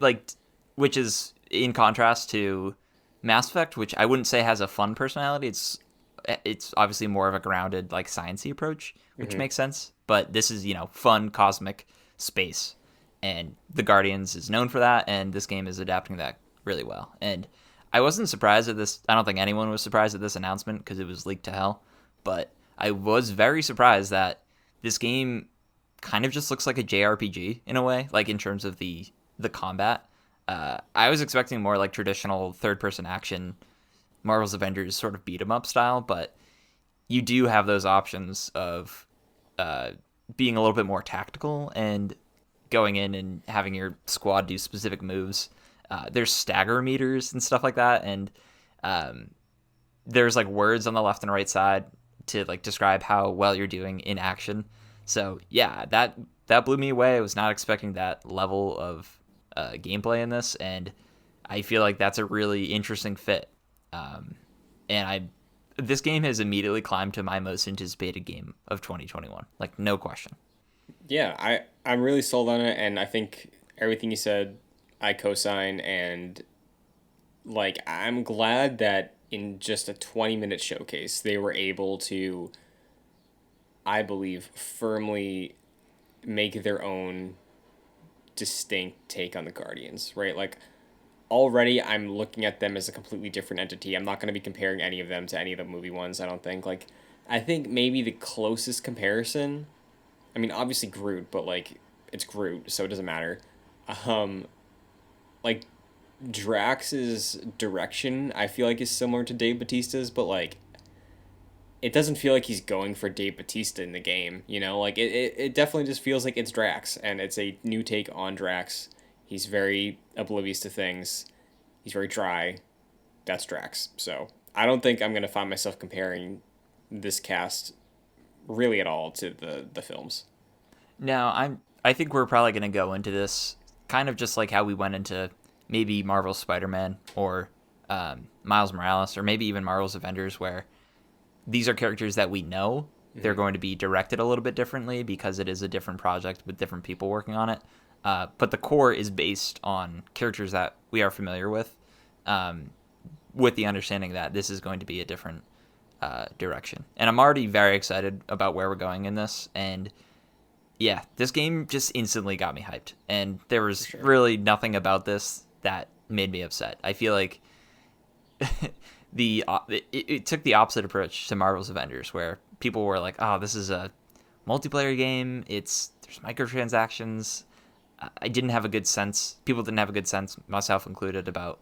like, which is in contrast to Mass Effect, which I wouldn't say has a fun personality. It's obviously more of a grounded, like, sciencey approach, which makes sense. But this is fun cosmic space, and the Guardians is known for that, and this game is adapting that really well. And I wasn't surprised at this. I don't think anyone was surprised at this announcement because it was leaked to hell. But I was very surprised that this game kind of just looks like a JRPG in a way, like in terms of the combat. I was expecting more like traditional third-person action, Marvel's Avengers sort of beat-em-up style, but you do have those options of being a little bit more tactical and going in and having your squad do specific moves. There's stagger meters and stuff like that, and there's like words on the left and right side to like describe how well you're doing in action. So yeah, that blew me away. I was not expecting that level of gameplay in this, and I feel like that's a really interesting fit. This game has immediately climbed to my most anticipated game of 2021, like no question. Yeah, I'm really sold on it, and I think everything you said, I co-sign, and like I'm glad that in just a 20-minute showcase they were able to, I believe, firmly make their own distinct take on the Guardians, right? Like already I'm looking at them as a completely different entity. I'm not going to be comparing any of them to any of the movie ones, I don't think. Like I think maybe the closest comparison, I mean obviously Groot, but like it's Groot, so it doesn't matter. Like Drax's direction I feel like is similar to Dave Bautista's, but like it doesn't feel like he's going for Dave Bautista in the game, like it definitely just feels like it's Drax, and it's a new take on Drax. He's very oblivious to things. He's very dry. That's Drax. So I don't think I'm going to find myself comparing this cast really at all to the films. Now, I think we're probably going to go into this kind of just like how we went into maybe Marvel's Spider-Man or Miles Morales, or maybe even Marvel's Avengers, where these are characters that we know. They're going to be directed a little bit differently because it is a different project with different people working on it. But the core is based on characters that we are familiar with the understanding that this is going to be a different direction. And I'm already very excited about where we're going in this. And yeah, this game just instantly got me hyped. And there was really nothing about this that made me upset. I feel like it took the opposite approach to Marvel's Avengers, where people were like, "Oh, this is a multiplayer game. There's microtransactions." I didn't have a good sense. People didn't have a good sense, myself included, about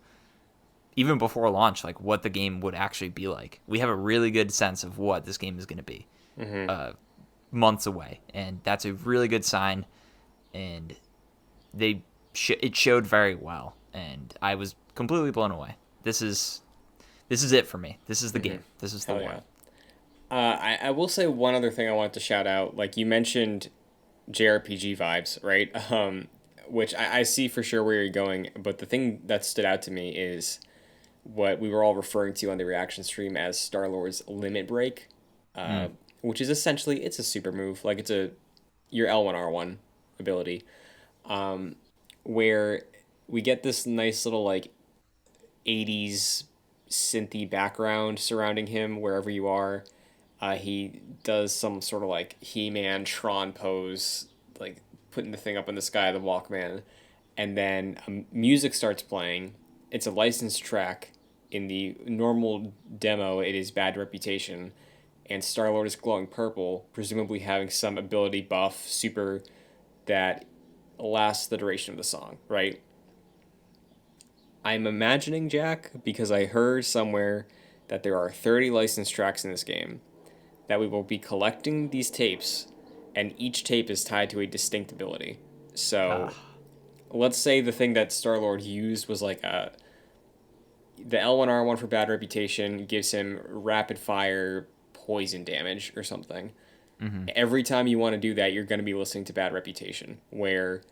even before launch, like what the game would actually be like. We have a really good sense of what this game is going to be months away, and that's a really good sign. And it showed very well, and I was completely blown away. This is it for me. This is the game. This is the Hell one. yeah. I will say one other thing I wanted to shout out. Like you mentioned JRPG vibes, right? Which I see for sure where you're going. But the thing that stood out to me is what we were all referring to on the reaction stream as StarLord's Limit Break, which is essentially it's a super move. Like it's your L1R1 ability, where we get this nice little like 80s synthy background surrounding him wherever you are. He does some sort of like He-Man Tron pose, like putting the thing up in the sky, the Walkman, and then music starts playing. It's a licensed track. In the normal demo, it is Bad Reputation, and Star-Lord is glowing purple, presumably having some ability buff, super, that lasts the duration of the song, right? I'm imagining, Jack, because I heard somewhere that there are 30 licensed tracks in this game, that we will be collecting these tapes, and each tape is tied to a distinct ability. So, let's say the thing that Star-Lord used was like the L1R1 for Bad Reputation gives him rapid fire poison damage or something. Every time you want to do that, you're going to be listening to Bad Reputation, where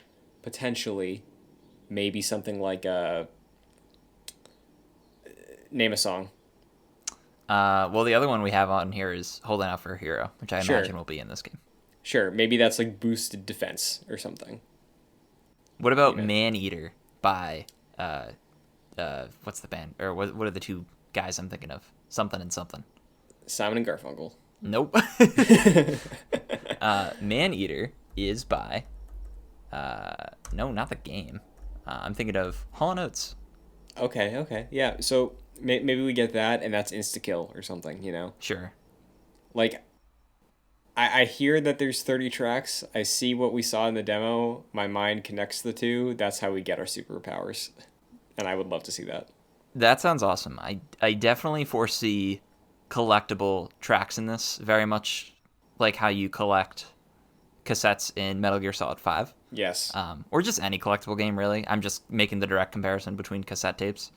potentially maybe something like name a song. Well, the other one we have on here is Holding Out for a Hero, which I imagine will be in this game. Sure, maybe that's like boosted defense or something. What about Maneater by what's the band, or what are the two guys I'm thinking of? Something and something. Simon and Garfunkel. Nope. Maneater is by no, not the game. I'm thinking of Hall & Oates. Okay, yeah. So maybe we get that, and that's insta kill or something. Sure. Like, I hear that there's 30 tracks. I see what we saw in the demo. My mind connects the two. That's how we get our superpowers, and I would love to see that. That sounds awesome. I definitely foresee collectible tracks in this, very much like how you collect cassettes in Metal Gear Solid 5. Yes. Or just any collectible game, really. I'm just making the direct comparison between cassette tapes.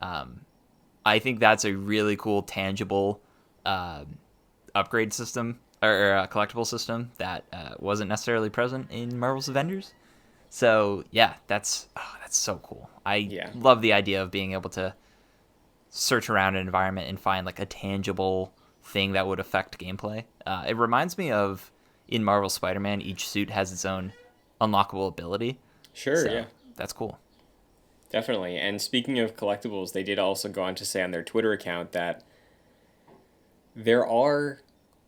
I think that's a really cool, tangible upgrade system, or a collectible system that wasn't necessarily present in Marvel's Avengers. So, yeah, that's so cool. I love the idea of being able to search around an environment and find like a tangible thing that would affect gameplay. It reminds me of in Marvel Spider-Man, each suit has its own unlockable ability. Sure, so, yeah. That's cool. Definitely. And speaking of collectibles, they did also go on to say on their Twitter account that there are,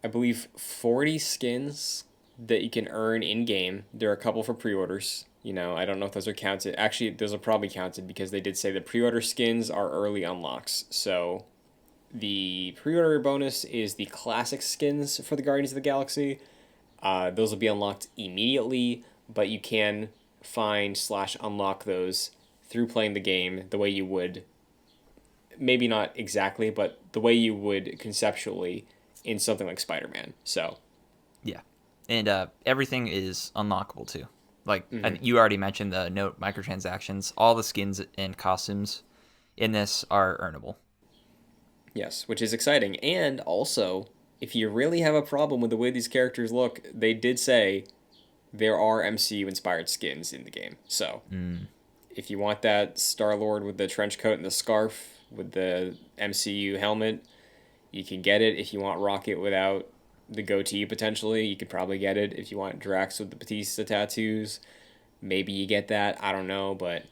I believe, 40 skins that you can earn in-game. There are a couple for pre-orders. I don't know if those are counted. Actually, those are probably counted because they did say the pre-order skins are early unlocks. So the pre-order bonus is the classic skins for the Guardians of the Galaxy. Those will be unlocked immediately, but you can find/unlock those through playing the game the way you would, maybe not exactly, but the way you would conceptually in something like Spider-Man. So, yeah. And everything is unlockable too. Like you already mentioned the note microtransactions. All the skins and costumes in this are earnable. Yes, which is exciting. And also, if you really have a problem with the way these characters look, they did say there are MCU-inspired skins in the game. So, if you want that Star-Lord with the trench coat and the scarf with the MCU helmet, you can get it. If you want Rocket without the goatee, potentially, you could probably get it. If you want Drax with the Batista tattoos, maybe you get that. I don't know, but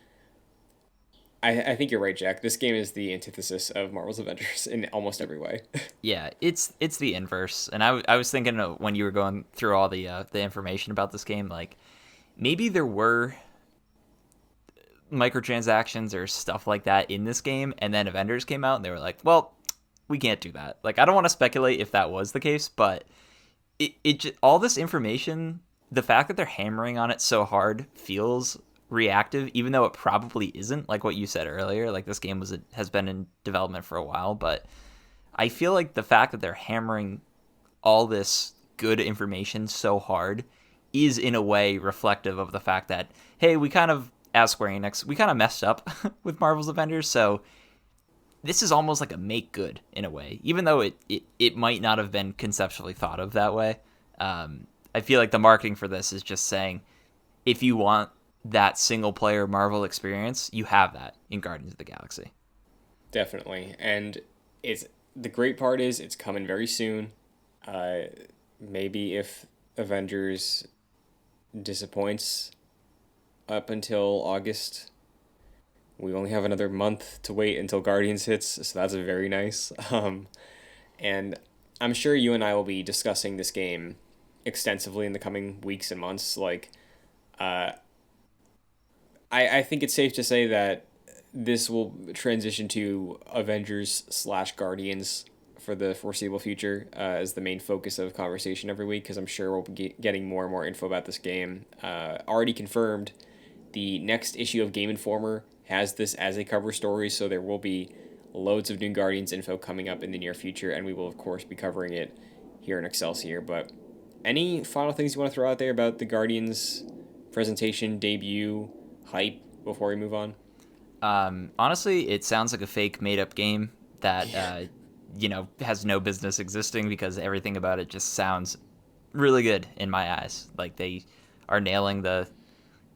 I think you're right, Jack. This game is the antithesis of Marvel's Avengers in almost every way. Yeah, it's the inverse. And I was thinking when you were going through all the information about this game, like maybe there were microtransactions or stuff like that in this game, and then Avengers came out and they were like, well, we can't do that. Like, I don't want to speculate if that was the case, but it all this information, the fact that they're hammering on it so hard feels reactive, even though it probably isn't, like what you said earlier. Like, this game has been in development for a while, but I feel like the fact that they're hammering all this good information so hard is in a way reflective of the fact that, hey, we kind of, as Square Enix, we kind of messed up with Marvel's Avengers, so this is almost like a make good in a way, even though it might not have been conceptually thought of that way. I feel like the marketing for this is just saying, if you want that single player Marvel experience, you have that in Guardians of the Galaxy. Definitely. And it's the great part is it's coming very soon. Maybe if Avengers disappoints up until August, we only have another month to wait until Guardians hits, so that's very nice. And I'm sure you and I will be discussing this game extensively in the coming weeks and months. Like, I think it's safe to say that this will transition to Avengers/Guardians for the foreseeable future as the main focus of conversation every week, because I'm sure we'll be getting more and more info about this game. Already confirmed, the next issue of Game Informer has this as a cover story, so there will be loads of new Guardians info coming up in the near future, and we will, of course, be covering it here in Excelsior. But any final things you want to throw out there about the Guardians presentation, debut, hype before we move on? Honestly, it sounds like a fake made-up game that has no business existing, because everything about it just sounds really good in my eyes. Like, they are nailing the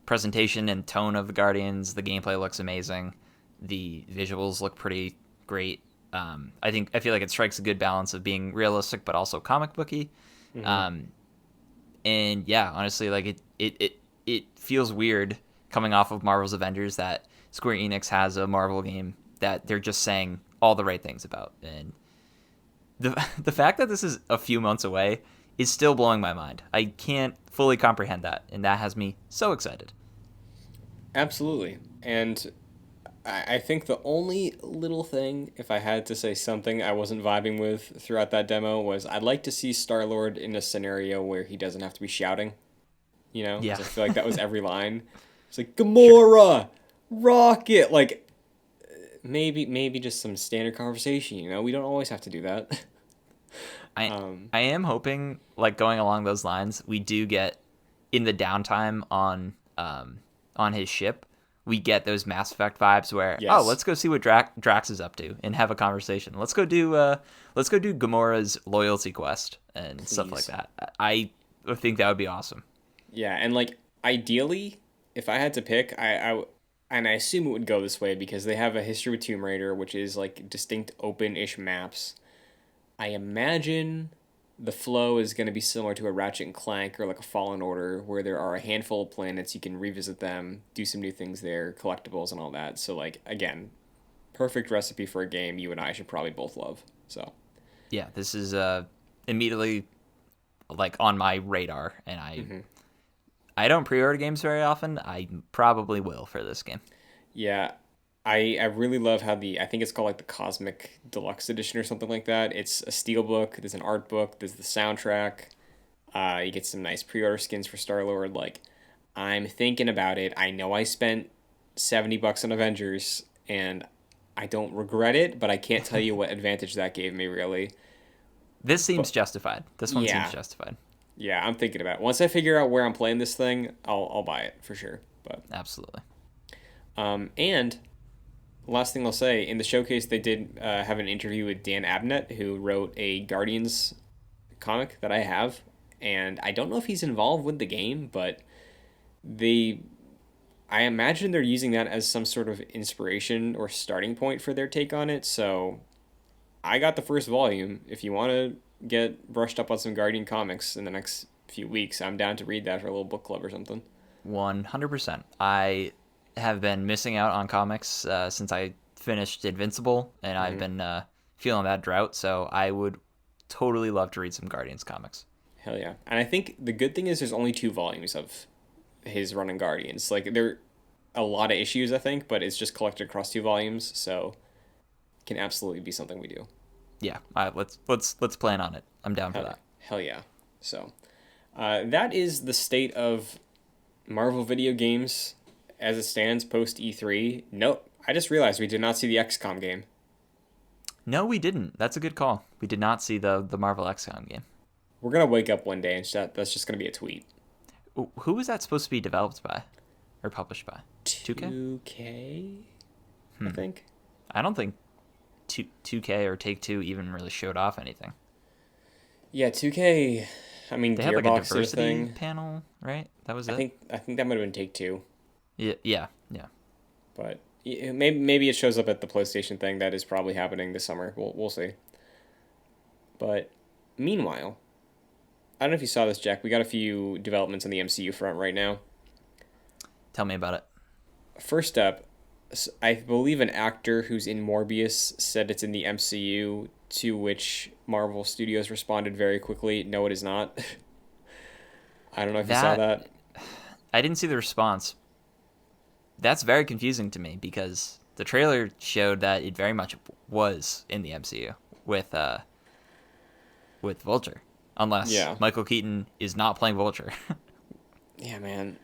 presentation and tone of the Guardians. The gameplay looks amazing. The visuals look pretty great. I feel like it strikes a good balance of being realistic but also comic booky. Mm-hmm. And yeah, honestly, like it feels weird coming off of Marvel's Avengers that Square Enix has a Marvel game that they're just saying all the right things about. And the fact that this is a few months away is still blowing my mind. I can't fully comprehend that, and that has me so excited. Absolutely. And I think the only little thing, if I had to say something I wasn't vibing with throughout that demo, was I'd like to see StarLord in a scenario where he doesn't have to be shouting, Yeah. 'cause I feel like that was every line. It's like, Gamora, Rocket, like, maybe just some standard conversation, we don't always have to do that. I am hoping, like, going along those lines, we do get, in the downtime on his ship, we get those Mass Effect vibes where, Yes. let's go see what Drax is up to and have a conversation. Let's go do Gamora's loyalty quest and Please. Stuff like that. I think that would be awesome. Yeah, and like ideally, if I had to pick, and I assume it would go this way because they have a history with Tomb Raider, which is like distinct open-ish maps. I imagine the flow is going to be similar to a Ratchet and Clank or like a Fallen Order, where there are a handful of planets, you can revisit them, do some new things there, collectibles and all that. So like, again, perfect recipe for a game you and I should probably both love. So Yeah, this is immediately like on my radar, and I don't pre-order games very often. I probably will for this game. yeah, I really love how I think it's called like the Cosmic Deluxe Edition or something like that. It's a steelbook, there's an art book, there's the soundtrack. You get some nice pre-order skins for Star-Lord. Like, I'm thinking about it. I know I spent $70 on Avengers, and I don't regret it, but I can't tell you what advantage that gave me, really. This seems justified. This one Yeah. seems justified. Yeah, I'm thinking about it. Once I figure out where I'm playing this thing, I'll buy it for sure. But Absolutely. and last thing I'll say, in the showcase they did have an interview with Dan Abnett, who wrote a Guardians comic that I have, and I don't know if he's involved with the game, but I imagine they're using that as some sort of inspiration or starting point for their take on it. So I got the first volume. If you want to get brushed up on some Guardian comics in the next few weeks, I'm down to read that for a little book club or something. 100%. I have been missing out on comics since I finished Invincible, and I've been feeling that drought, so I would totally love to read some Guardians comics. Hell yeah. And I think the good thing is there's only 2 volumes of his run in Guardians. Like, there are a lot of issues, I think, but it's just collected across 2 volumes, so it can absolutely be something we do. Yeah, let's plan on it. I'm down for that. Hell yeah. So that is the state of Marvel video games as it stands post E3, nope. I just realized we did not see the XCOM game. No, we didn't. That's a good call. We did not see the Marvel XCOM game. We're gonna wake up one day and that's just gonna be a tweet. Who was that supposed to be developed by or published by? 2K? 2K, I think. I don't think 2K or Take-Two even really showed off anything. Yeah, 2K. I mean, They had like a Gearbox diversity thing. panel, right? That was it. I think that might have been Take-Two. Yeah. But maybe it shows up at the PlayStation thing. That is probably happening this summer. We'll see. But meanwhile, I don't know if you saw this, Jack. We got a few developments on the MCU front right now. Tell me about it. First up, I believe an actor who's in Morbius said it's in the MCU, to which Marvel Studios responded very quickly, no, it is not. I don't know if you saw that. I didn't see the response. That's very confusing to me because the trailer showed that it very much was in the MCU with Vulture, unless Michael Keaton is not playing Vulture. Yeah, man.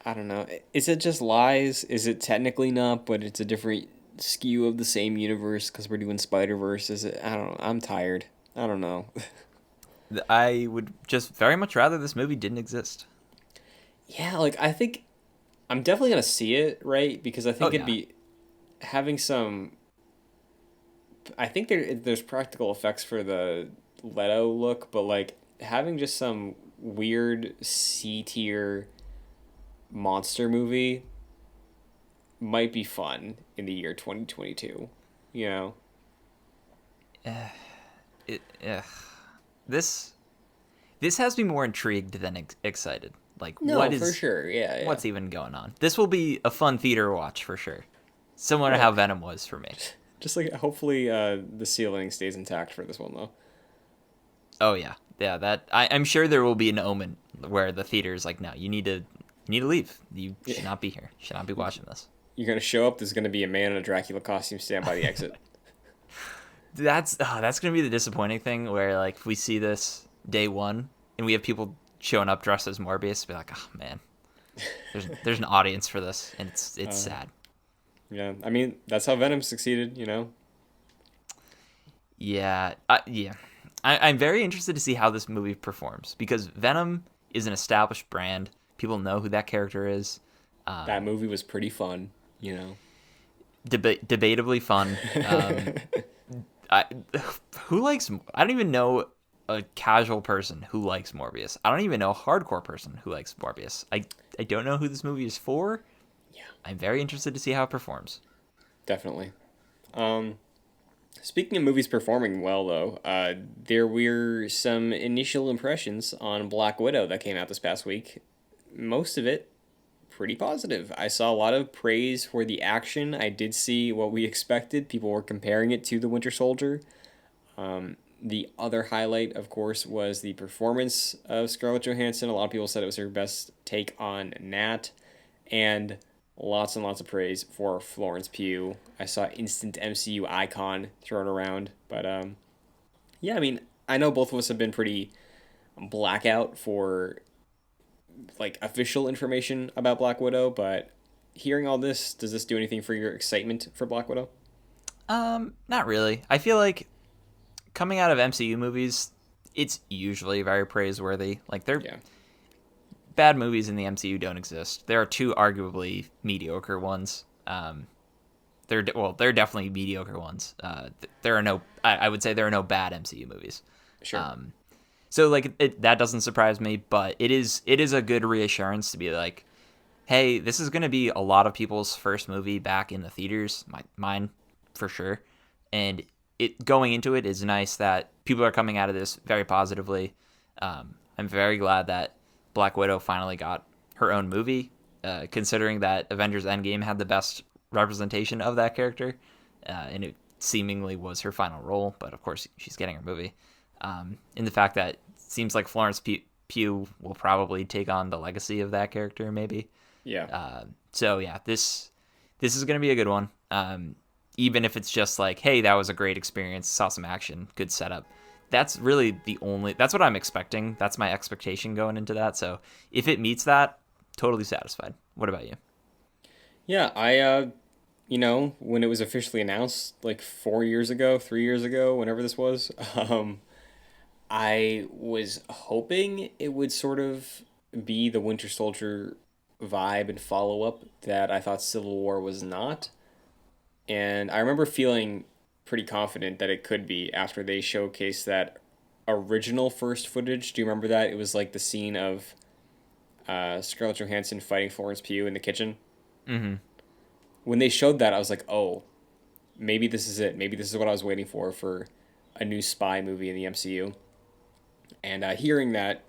I don't know. Is it just lies? Is it technically not, but it's a different skew of the same universe because we're doing SpiderVerse? Is it? I don't know. I'm tired. I don't know. I would just very much rather this movie didn't exist. Yeah, like I think I'm definitely gonna see it, right? Because I think it'd be having some. I think there's practical effects for the Leto look, but like having just some weird C tier monster movie might be fun in the year 2022. You know. This has me more intrigued than excited. Like, no, what is for sure, yeah. What's even going on? This will be a fun theater watch for sure. Similar to how Venom was for me. Just like hopefully the ceiling stays intact for this one though. Oh yeah. That I'm sure there will be an omen where the theater is like, no, you need to leave. You should not be here. You should not be watching this. You're gonna show up. There's gonna be a man in a Dracula costume stand by the exit. That's gonna be the disappointing thing where like if we see this day one and we have people showing up dressed as Morbius, be like, oh man, there's an audience for this, and it's sad. Yeah, I mean that's how Venom succeeded, you know. Yeah, I'm very interested to see how this movie performs because Venom is an established brand. People know who that character is. That movie was pretty fun, you know. Debatably fun. Who likes? I don't even know a casual person who likes Morbius. I don't even know a hardcore person who likes Morbius. I don't know who this movie is for. Yeah. I'm very interested to see how it performs. Definitely. Speaking of movies performing well, though, there were some initial impressions on Black Widow that came out this past week. Most of it pretty positive. I saw a lot of praise for the action. I did see what we expected. People were comparing it to The Winter Soldier. The other highlight, of course, was the performance of Scarlett Johansson. A lot of people said it was her best take on Nat. And lots of praise for Florence Pugh. I saw instant MCU icon thrown around. But, yeah, I mean, I know both of us have been pretty blackout for, like, official information about Black Widow. But hearing all this, does this do anything for your excitement for Black Widow? Not really. I feel like coming out of MCU movies, it's usually very praiseworthy. Like, bad movies in the MCU don't exist. There are two arguably mediocre ones. They're definitely mediocre ones. There are no, I would say there are no bad MCU movies. Sure. So like that doesn't surprise me, but it is a good reassurance to be like, hey, this is going to be a lot of people's first movie back in the theaters, mine for sure, and it going into it is nice that people are coming out of this very positively. I'm very glad that Black Widow finally got her own movie, considering that Avengers Endgame had the best representation of that character, and it seemingly was her final role, but of course she's getting her movie. In the fact that it seems like Florence Pugh will probably take on the legacy of that character, maybe. Yeah. So yeah, this is going to be a good one. Even if it's just like, hey, that was a great experience, saw some action, good setup. That's really that's what I'm expecting. That's my expectation going into that. So if it meets that, totally satisfied. What about you? Yeah, when it was officially announced, like 4 years ago, 3 years ago, whenever this was, I was hoping it would sort of be the Winter Soldier vibe and follow up that I thought Civil War was not. And I remember feeling pretty confident that it could be after they showcased that original first footage. Do you remember that? It was like the scene of Scarlett Johansson fighting Florence Pugh in the kitchen. Mm-hmm. When they showed that, I was like, oh, maybe this is it. Maybe this is what I was waiting for a new spy movie in the MCU. And hearing that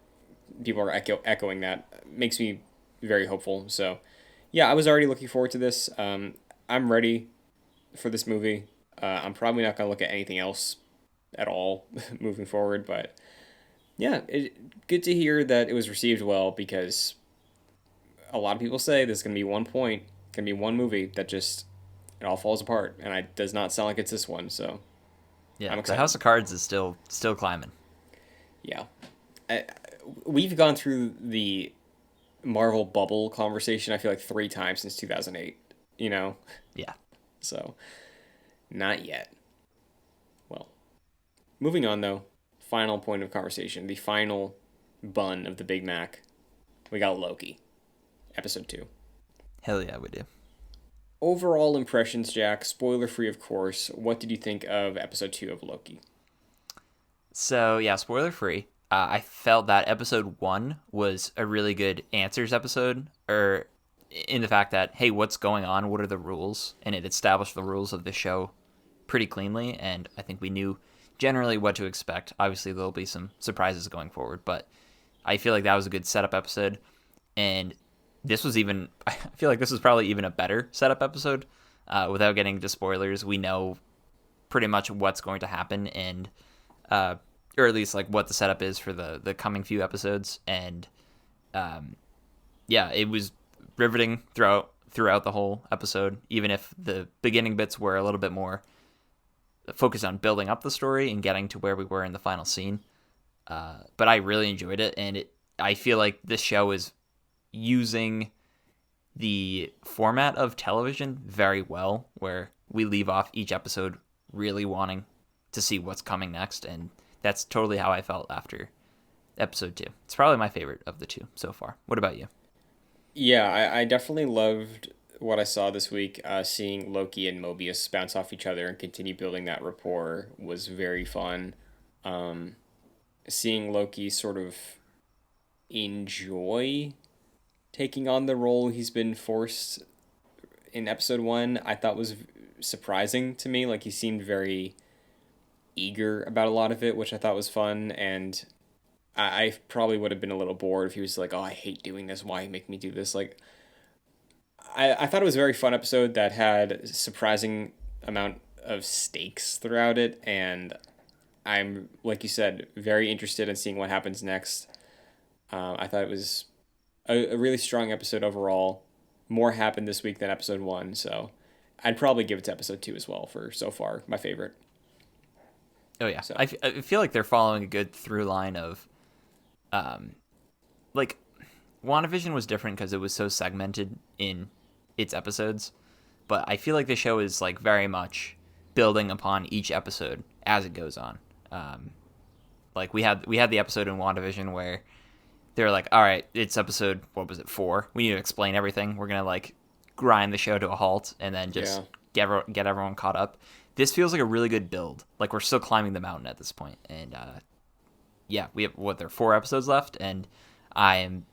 people are echoing that makes me very hopeful. So, yeah, I was already looking forward to this. I'm ready for this movie. I'm probably not gonna look at anything else at all moving forward, but yeah, good to hear that it was received well because a lot of people say there's gonna be one point, gonna be one movie that just it all falls apart, and it does not sound like it's this one. So Yeah, I'm the excited. House of Cards is still climbing. Yeah, I, we've gone through the Marvel bubble conversation. I feel like 3 times since 2008. You know, Yeah. so not yet. Well, moving on though. Final point of conversation. The final bun of the Big Mac. We got Loki, episode 2. Hell yeah, we do. Overall impressions, Jack. Spoiler free, of course. What did you think of episode 2 of Loki? So yeah, spoiler free. I felt that episode 1 was a really good answers episode, or in the fact that, hey, what's going on? What are the rules? And it established the rules of the show pretty cleanly, and I think we knew generally what to expect. Obviously, there'll be some surprises going forward, but I feel like that was a good setup episode. And this was even, I feel like this was probably even a better setup episode. Without getting into spoilers, we know pretty much what's going to happen, and uh, or at least like what the setup is for the coming few episodes. And yeah, it was riveting throughout the whole episode, even if the beginning bits were a little bit more focused on building up the story and getting to where we were in the final scene. But I really enjoyed it, and I feel like this show is using the format of television very well, where we leave off each episode really wanting to see what's coming next, and that's totally how I felt after episode 2. It's probably my favorite of the two so far. What about you? Yeah, I definitely loved what I saw this week. Seeing Loki and Mobius bounce off each other and continue building that rapport was very fun. Um, Seeing Loki sort of enjoy taking on the role he's been forced in episode 1, I thought was surprising to me. Like he seemed very eager about a lot of it, which I thought was fun. And I probably would have been a little bored if he was like, "Oh, I hate doing this. Why you make me do this?" Like, I thought it was a very fun episode that had surprising amount of stakes throughout it, and I'm like you said, very interested in seeing what happens next. I thought it was a really strong episode overall. More happened this week than episode 1, so I'd probably give it to episode 2 as well for so far my favorite. Oh yeah, So I feel like they're following a good through line of, like, WandaVision was different because it was so segmented in its episodes, but I feel like the show is like very much building upon each episode as it goes on. Like we had the episode in WandaVision where they were like, all right, it's episode, what was it, 4? We need to explain everything. We're gonna like grind the show to a halt and then just yeah, get everyone caught up. This feels like a really good build. Like we're still climbing the mountain at this point, and yeah, we have there are 4 episodes left, and I am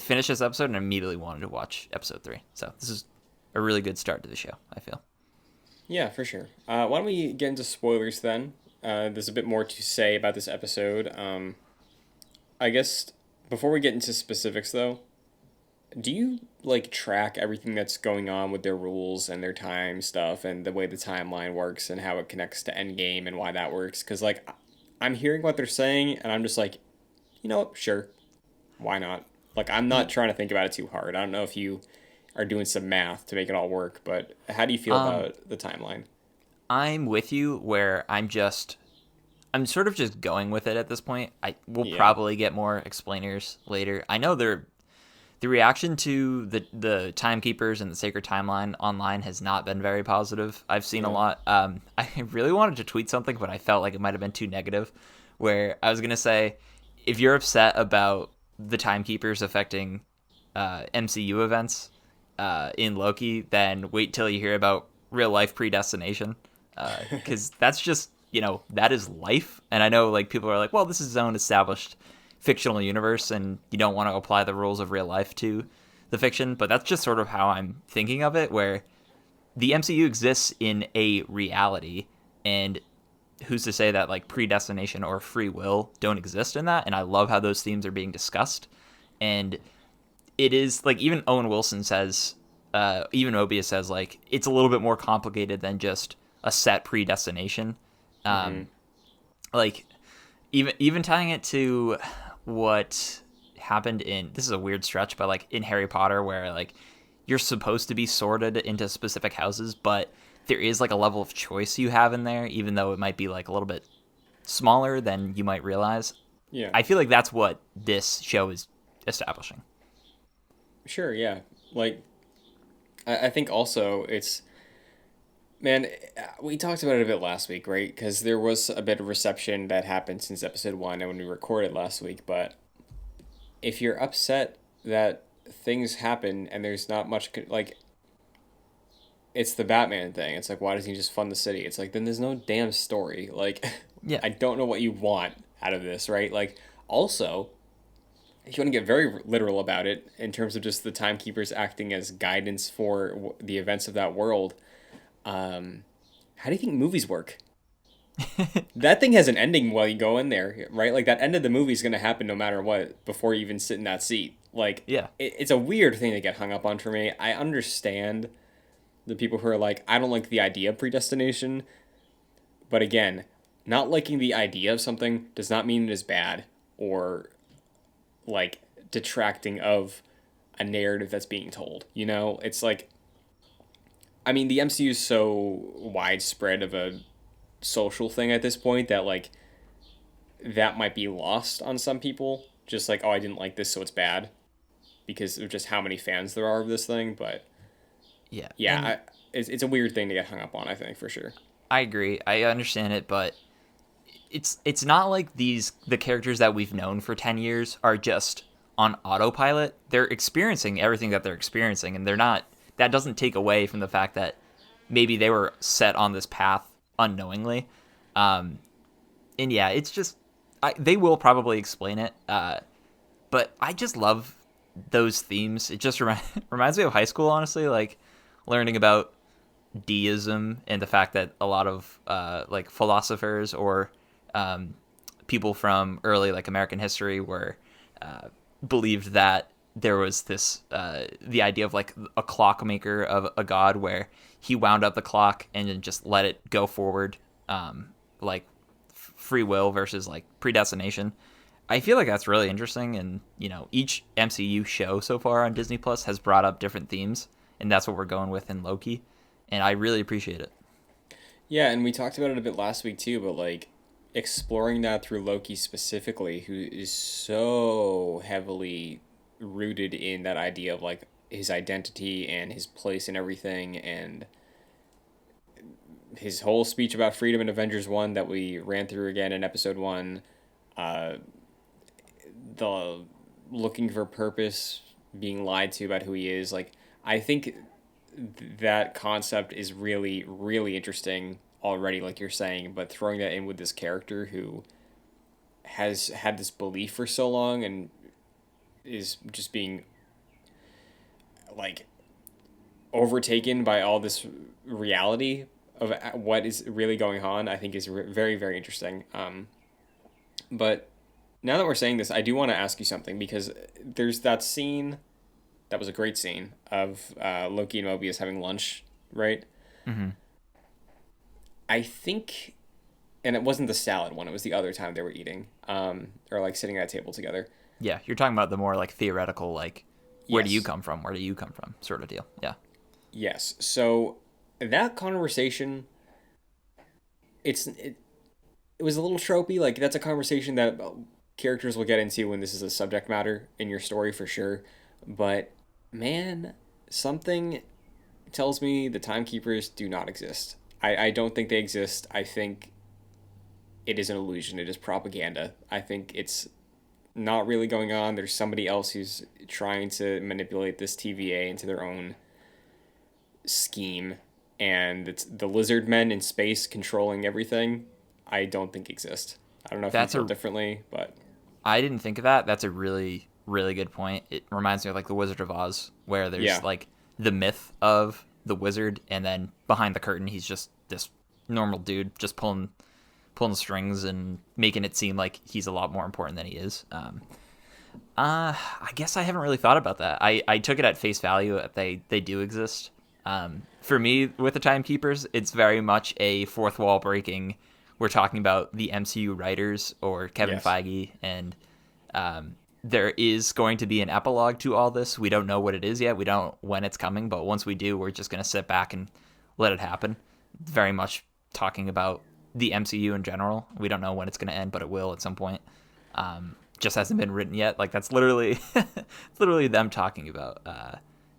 finished this episode and immediately wanted to watch episode 3. So this is a really good start to the show, I feel. yeah, for sure. Why don't we get into spoilers then? There's a bit more to say about this episode. I guess before we get into specifics though, do you like track everything that's going on with their rules and their time stuff and the way the timeline works and how it connects to Endgame and why that works? Because like I'm hearing what they're saying and I'm just like, you know what, sure, why not? Like I'm not trying to think about it too hard. I don't know if you are doing some math to make it all work, but how do you feel Um, about the timeline? I'm with you where I'm sort of just going with it at this point. I will Yeah, probably get more explainers later. I know the reaction to the timekeepers and the sacred timeline online has not been very positive. I've seen a Yeah. lot. I really wanted to tweet something, but I felt like it might have been too negative. Where I was gonna say, if you're upset about the timekeepers affecting MCU events in Loki, then wait till you hear about real life predestination, because that's just that is life. And I know like people are like, well, this is his own established fictional universe, and you don't want to apply the rules of real life to the fiction, but that's just sort of how I'm thinking of it, where the MCU exists in a reality, and who's to say that like predestination or free will don't exist in that? And I love how those themes are being discussed. And it is like even Owen Wilson says, even Mobius says like it's a little bit more complicated than just a set predestination. Mm-hmm. Um, like even tying it to what happened in, this is a weird stretch, but like in Harry Potter, where like you're supposed to be sorted into specific houses, but there is like a level of choice you have in there, even though it might be like a little bit smaller than you might realize. Yeah. I feel like that's what this show is establishing. Sure. Yeah. Like, I think also it's, man, we talked about it a bit last week, right? Because there was a bit of reception that happened since episode one and when we recorded last week. But if you're upset that things happen and there's not much, like, it's the Batman thing. It's like, why doesn't he just fund the city? It's like, then there's no damn story. Like, Yeah. I don't know what you want out of this, right? Like, also, if you want to get very literal about it, in terms of just the timekeepers acting as guidance for the events of that world, how do you think movies work? That thing has an ending while you go in there, right? Like, that end of the movie is going to happen no matter what before you even sit in that seat. Like, Yeah. it's a weird thing to get hung up on for me. I understand the people who are like, I don't like the idea of predestination. But again, not liking the idea of something does not mean it is bad or like detracting of a narrative that's being told. You know, it's like, I mean, the MCU is so widespread of a social thing at this point that like that might be lost on some people. Just like, oh, I didn't like this, so it's bad because of just how many fans there are of this thing. But Yeah. yeah, And it's a weird thing to get hung up on, I think, for sure. I agree. I understand it, but it's not like the characters that we've known for 10 years are just on autopilot. They're experiencing everything that they're experiencing, and they're not, that doesn't take away from the fact that maybe they were set on this path unknowingly. And yeah, it's just they will probably explain it, but I just love those themes. It just reminds me of high school, honestly, like learning about deism and the fact that a lot of like philosophers or people from early like American history were believed that there was this the idea of like a clockmaker of a god where he wound up the clock and then just let it go forward, like free will versus like predestination. I feel like that's really interesting, and each MCU show so far on Disney Plus has brought up different themes, and that's what we're going with in Loki, and I really appreciate it. Yeah, and we talked about it a bit last week too, but like exploring that through Loki specifically, who is so heavily rooted in that idea of like his identity and his place in everything, and his whole speech about freedom in Avengers 1 that we ran through again in episode 1, uh, the looking for purpose, being lied to about who he is. Like, I think that concept is really, really interesting already, like you're saying, but throwing that in with this character who has had this belief for so long and is just being like overtaken by all this reality of what is really going on, I think is very, very interesting. But now that we're saying this, I do want to ask you something because there's that scene that was a great scene of Loki and Mobius having lunch, right? Mm-hmm. I think, and it wasn't the salad one; it was the other time they were eating, or like sitting at a table together. Yeah, you're talking about the more like theoretical, like where do you Yes. come from? Where do you come from? Sort of deal. Yeah. Yes. So that conversation, it was a little tropey. Like that's a conversation that characters will get into when this is a subject matter in your story for sure. But man, something tells me the timekeepers do not exist. I don't think they exist. I think it is an illusion. It is propaganda. I think it's not really going on. There's somebody else who's trying to manipulate this TVA into their own scheme, and it's the lizard men in space controlling everything. I don't think exist. I don't know if you That's feel a differently, but I didn't think of that. That's a really, really good point. It reminds me of like the Wizard of Oz, where there's yeah, like the myth of the wizard, and then behind the curtain, he's just this normal dude, just pulling strings and making it seem like he's a lot more important than he is. I guess I haven't really thought about that. I took it at face value that they do exist. For me, with the Timekeepers, it's very much a fourth wall breaking. We're talking about the MCU writers or Kevin yes, Feige, and there is going to be an epilogue to all this. We don't know what it is yet. We don't know when it's coming, but once we do, we're just going to sit back and let it happen. Very much talking about the MCU in general. We don't know when it's going to end, but it will at some point. Just hasn't been written yet. Like that's literally, it's literally them talking about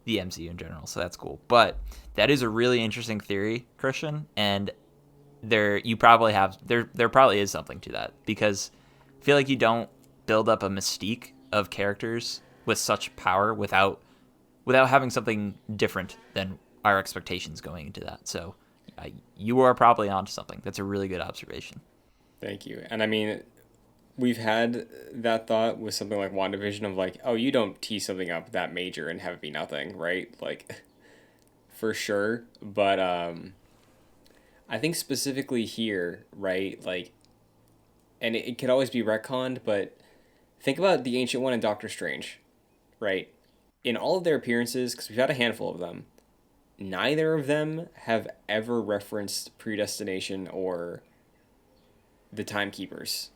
the MCU in general. So that's cool. But that is a really interesting theory, Christian, and there probably is something to that, because I feel like you don't build up a mystique of characters with such power without having something different than our expectations going into that. So you are probably onto something. That's a really good observation. thank you. And I mean, we've had that thought with something like WandaVision of like, oh, you don't tee something up that major and have it be nothing, right? Like, for sure. But I think specifically here, right? Like, and it could always be retconned, but think about the Ancient One and Doctor Strange, right? In all of their appearances, because we've had a handful of them, neither of them have ever referenced predestination or the timekeepers.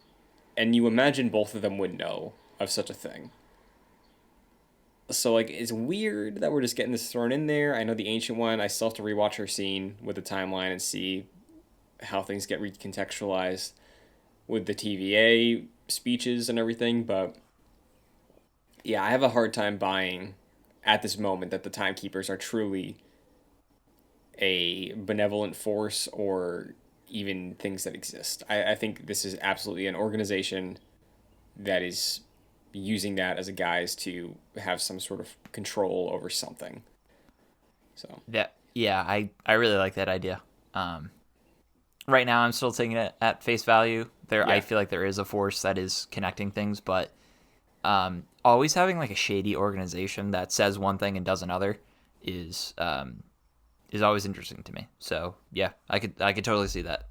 And you imagine both of them would know of such a thing. So, like, it's weird that we're just getting this thrown in there. I know the Ancient One, I still have to rewatch her scene with the timeline and see how things get recontextualized with the TVA speeches and everything, but yeah, I have a hard time buying at this moment that the timekeepers are truly a benevolent force or even things that exist. I think this is absolutely an organization that is using that as a guise to have some sort of control over something. So, Yeah, I really like that idea. Right now, I'm still taking it at face value. I yeah. feel like there is a force that is connecting things, but always having like a shady organization that says one thing and does another is always interesting to me. So yeah, I could totally see that.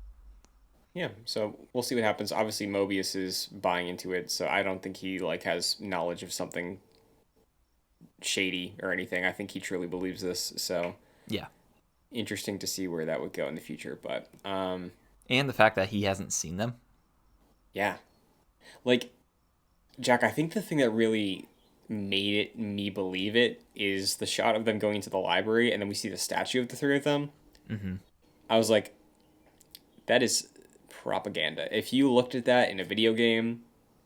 Yeah, so we'll see what happens. Obviously, Mobius is buying into it, so I don't think he like has knowledge of something shady or anything. I think he truly believes this. So Yeah, interesting to see where that would go in the future. But and the fact that he hasn't seen them. yeah, like Jack, I think the thing that really made it me believe it is the shot of them going into the library, and then we see the statue of the three of them. Hmm. I was like, that is propaganda. If you looked at that in a video game,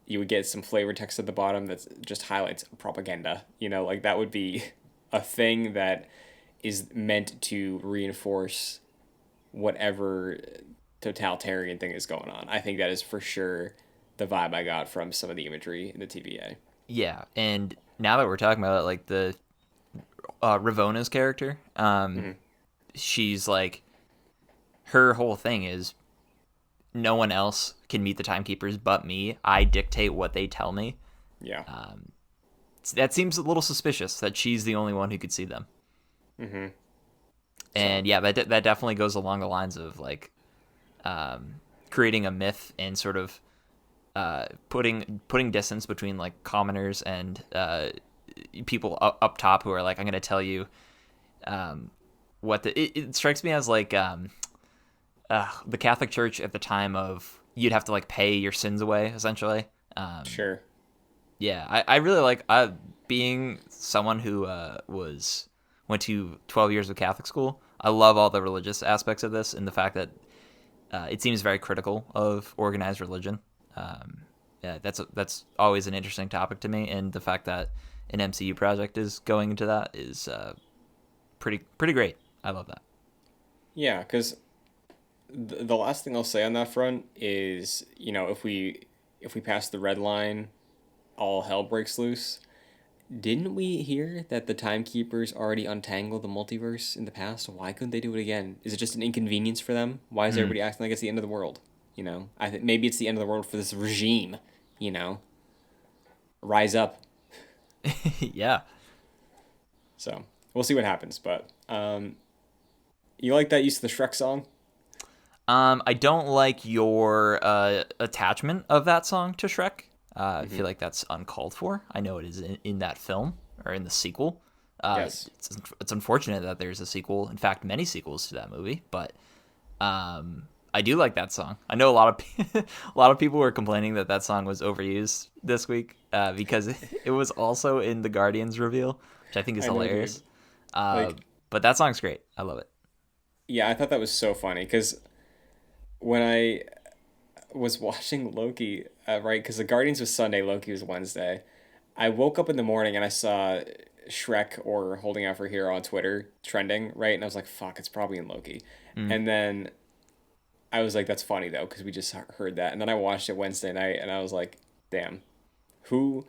you would get some flavor text at the bottom that just highlights propaganda. You know, like that would be a thing that is meant to reinforce whatever totalitarian thing is going on. I think that is for sure the vibe I got from some of the imagery in the TVA. Yeah, and now that we're talking about it, like the Ravona's character, Mm-hmm. she's like her whole thing is no one else can meet the timekeepers but me. I dictate what they tell me. Yeah. That seems a little suspicious that she's the only one who could see them. Mm-hmm. So And yeah, that definitely goes along the lines of like creating a myth and sort of putting distance between like commoners and people up top who are like, I'm going to tell you what it strikes me as like the Catholic Church at the time of you'd have to like pay your sins away essentially. sure. Yeah, I really like being someone who went to 12 years of Catholic school. I love all the religious aspects of this and the fact that it seems very critical of organized religion, Yeah, that's always an interesting topic to me, and the fact that an MCU project is going into that is pretty great. I love that. Yeah, because the last thing I'll say on that front is, if we pass the red line, all hell breaks loose. Didn't we hear that the timekeepers already untangled the multiverse in the past? Why couldn't they do it again? Is it just an inconvenience for them? Why is Mm. everybody acting like it's the end of the world? I think maybe it's the end of the world for this regime. You know, rise up. Yeah. So we'll see what happens. But you like that use of the Shrek song? I don't like your attachment of that song to Shrek. I Mm-hmm. feel like that's uncalled for. I know it is in that film or in the sequel. Yes. It's unfortunate that there's a sequel. In fact, many sequels to that movie. But I do like that song. I know a lot of a lot of people were complaining that that song was overused this week because it was also in the Guardians reveal, which I think is I know, dude. hilarious. Uh, Like, but that song's great. I love it. yeah, I thought that was so funny because when I was watching Loki, right? Because the Guardians was Sunday, Loki was Wednesday. I woke up in the morning and I saw Shrek or Holding Out for Hero on Twitter trending, right? And I was like, fuck, it's probably in Loki. Mm. And then I was like, that's funny though, because we just heard that. And then I watched it Wednesday night and I was like, damn, who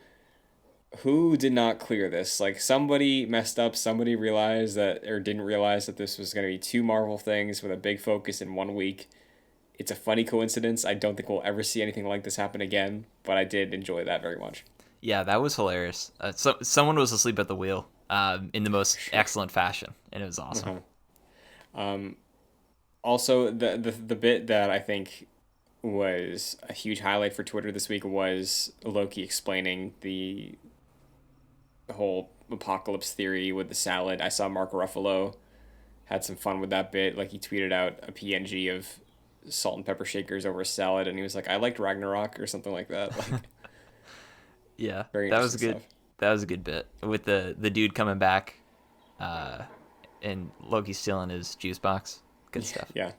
who did not clear this? Like somebody messed up, somebody realized that or didn't realize that this was going to be two Marvel things with a big focus in 1 week. It's a funny coincidence. I don't think we'll ever see anything like this happen again, but I did enjoy that very much. Yeah, that was hilarious. So someone was asleep at the wheel in the most excellent fashion, and it was awesome. Uh-huh. Um, Also, the bit that I think was a huge highlight for Twitter this week was Loki explaining the whole apocalypse theory with the salad. I saw Mark Ruffalo had some fun with that bit. Like he tweeted out a PNG of salt and pepper shakers over a salad, and he was like, "I liked Ragnarok" or something like that. Like Yeah, very that was interesting good. stuff. That was a good bit with the dude coming back, uh, and Loki stealing his juice box. Good stuff. Yeah,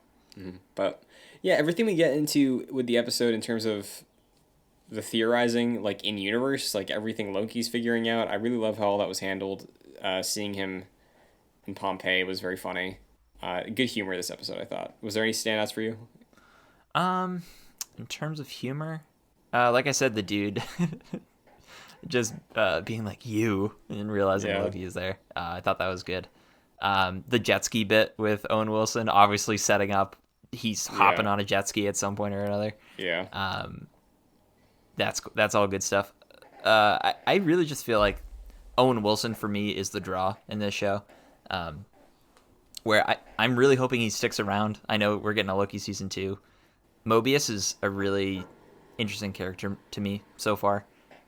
but yeah, everything we get into with the episode in terms of the theorizing, like in universe, like everything Loki's figuring out. I really love how all that was handled. Seeing him in Pompeii was very funny. Good humor this episode, I thought. Was there any standouts for you? Um, in terms of humor, like I said, the dude just being like you and realizing Yeah, Loki is there. I thought that was good. The jet ski bit with Owen Wilson, obviously setting up he's hopping yeah, on a jet ski at some point or another. yeah, Um, that's all good stuff. I really just feel like Owen Wilson for me is the draw in this show. Um, where I'm really hoping he sticks around. I know we're getting a Loki season 2. Mobius is a really interesting character to me so far,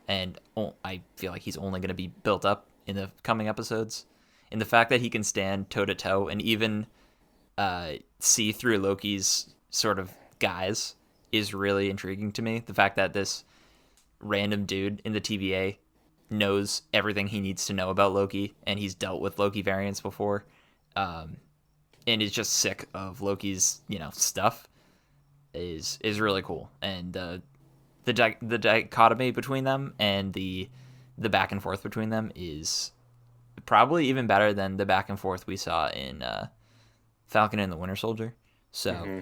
and I feel like he's only going to be built up in the coming episodes. And the fact that he can stand toe to toe and even see through Loki's sort of guise is really intriguing to me. The fact that this random dude in the TVA knows everything he needs to know about Loki, and he's dealt with Loki variants before, um, and is just sick of Loki's stuff is really cool. And the dichotomy between them and the back and forth between them is probably even better than the back and forth we saw in Falcon and the Winter Soldier. So hmm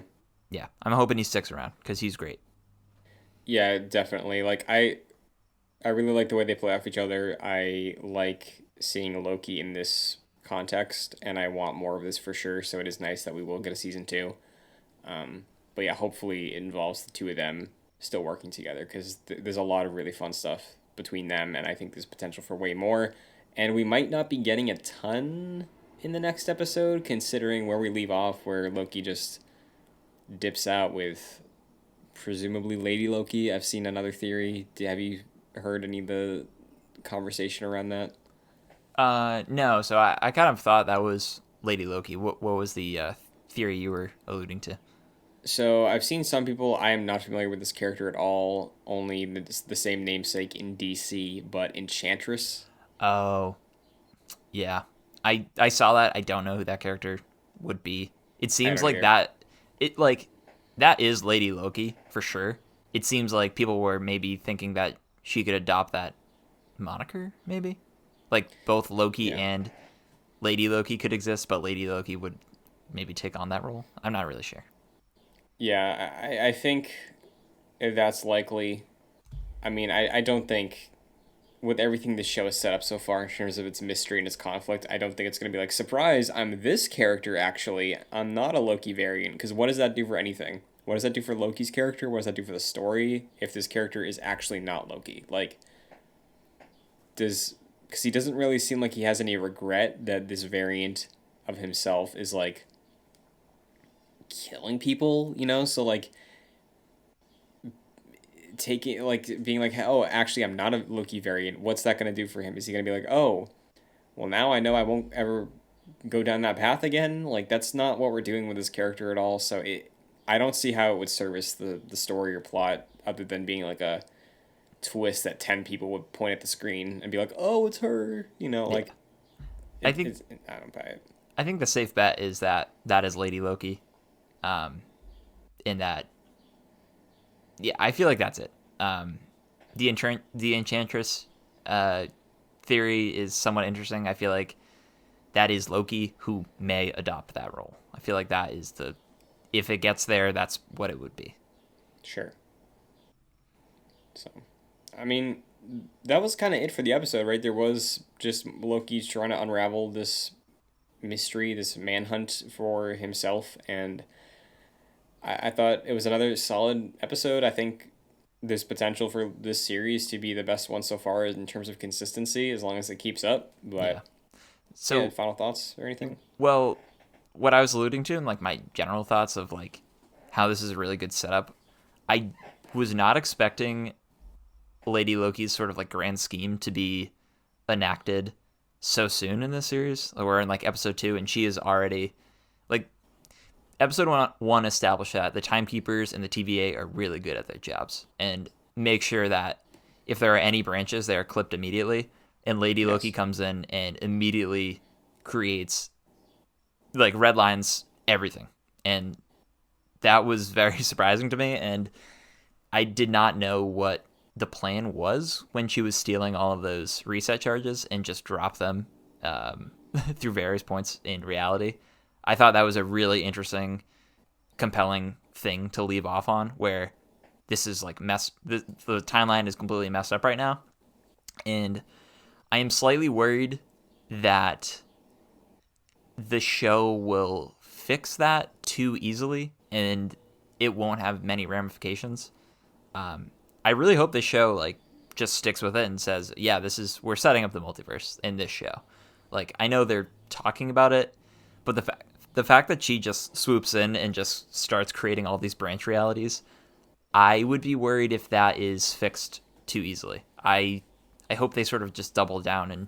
yeah, I'm hoping he sticks around because he's great. yeah, definitely. Like I really like the way they play off each other. I like seeing Loki in this context, and I want more of this for sure. So it is nice that we will get a season two. But yeah, hopefully it involves the two of them still working together because there's a lot of really fun stuff between them, and I think there's potential for way more. And we might not be getting a ton in the next episode, considering where we leave off, where Loki just dips out with presumably Lady Loki. I've seen another theory. Have you heard any of the conversation around that? No, so I kind of thought that was Lady Loki. What was the theory you were alluding to? So I've seen some people. I am not familiar with this character at all. Only the same namesake in DC, but Enchantress. Oh, yeah. I saw that. I don't know who that character would be. It I seems don't like either. that is Lady Loki for sure. it seems like people were maybe thinking that she could adopt that moniker, maybe? Like both Loki Yeah. and Lady Loki could exist, but Lady Loki would maybe take on that role. I'm not really sure. Yeah, I think if that's likely. I mean, I don't think with everything this show has set up so far in terms of its mystery and its conflict, I don't think it's going to be like, surprise, I'm this character actually. I'm not a Loki variant. Because what does that do for anything? What does that do for Loki's character? What does that do for the story if this character is actually not Loki? Like, does. Because he doesn't really seem like he has any regret that this variant of himself is like killing people, you know? So, like, taking like being like, oh, actually I'm not a Loki variant, what's that going to do for him? Is he going to be like, oh, well, now I know I won't ever go down that path again? Like, that's not what we're doing with this character at all. So I don't see how it would service the story or plot other than being like a twist that 10 people would point at the screen and be like, oh, it's her, you know? Yeah. Like, I think I don't buy it. I think the safe bet is that that is Lady Loki. In that, yeah, I feel like that's it. The Enchantress theory is somewhat interesting. I feel like that is Loki who may adopt that role. I feel like that is if it gets there, that's what it would be. Sure. So, I mean, that was kind of it for the episode, right? There was just Loki trying to unravel this mystery, this manhunt for himself, and I thought it was another solid episode. I think there's potential for this series to be the best one so far in terms of consistency, as long as it keeps up. Yeah. But So, yeah, final thoughts or anything? well, what I was alluding to and like my general thoughts of like how this is a really good setup, I was not expecting Lady Loki's sort of like grand scheme to be enacted so soon in this series. We're in like episode 2 and she is already like episode one established that the timekeepers and the TVA are really good at their jobs and make sure that if there are any branches, they are clipped immediately. And Lady Loki comes in and immediately creates like red lines everything. And that was very surprising to me. And I did not know what the plan was when she was stealing all of those reset charges and just drop them through various points in reality. I thought that was a really interesting, compelling thing to leave off on, where this is like the timeline is completely messed up right now. And I am slightly worried that the show will fix that too easily and it won't have many ramifications. I really hope this show like just sticks with it and says, yeah, we're setting up the multiverse in this show. Like, I know they're talking about it, but the fact that she just swoops in and just starts creating all these branch realities, I would be worried if that is fixed too easily. I hope they sort of just double down and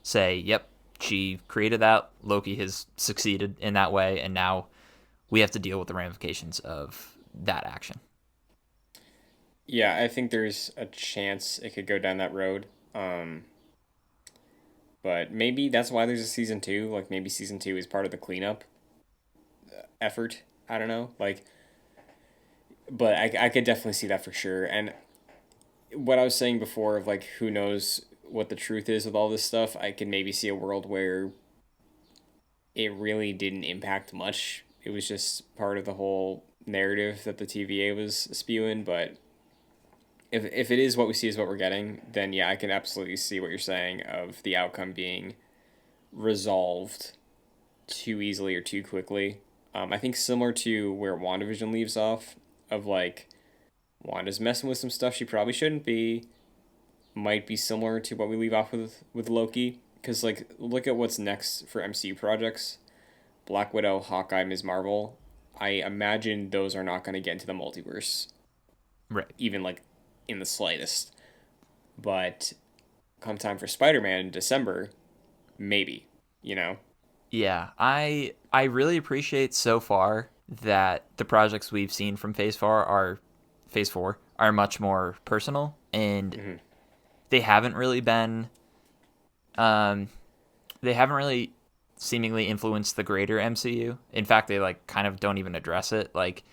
say, yep, she created that, Loki has succeeded in that way, and now we have to deal with the ramifications of that action. Yeah, I think there's a chance it could go down that road. But maybe that's why there's a season 2. Like, maybe season 2 is part of the cleanup effort. I don't know. Like, but I could definitely see that for sure. And what I was saying before of like, who knows what the truth is with all this stuff, I could maybe see a world where it really didn't impact much. It was just part of the whole narrative that the TVA was spewing. But if it is what we see is what we're getting, then yeah, I can absolutely see what you're saying of the outcome being resolved too easily or too quickly. I think similar to where WandaVision leaves off, of like, Wanda's messing with some stuff she probably shouldn't be, might be similar to what we leave off with Loki. Because, like, look at what's next for MCU projects. Black Widow, Hawkeye, Ms. Marvel. I imagine those are not going to get into the multiverse. Right. Even, like, in the slightest. But come time for Spider-Man in December, maybe, you know? Yeah, I really appreciate so far that the projects we've seen from Phase 4 are much more personal, and they haven't really been they haven't really seemingly influenced the greater MCU. In fact, they like kind of don't even address it. Like,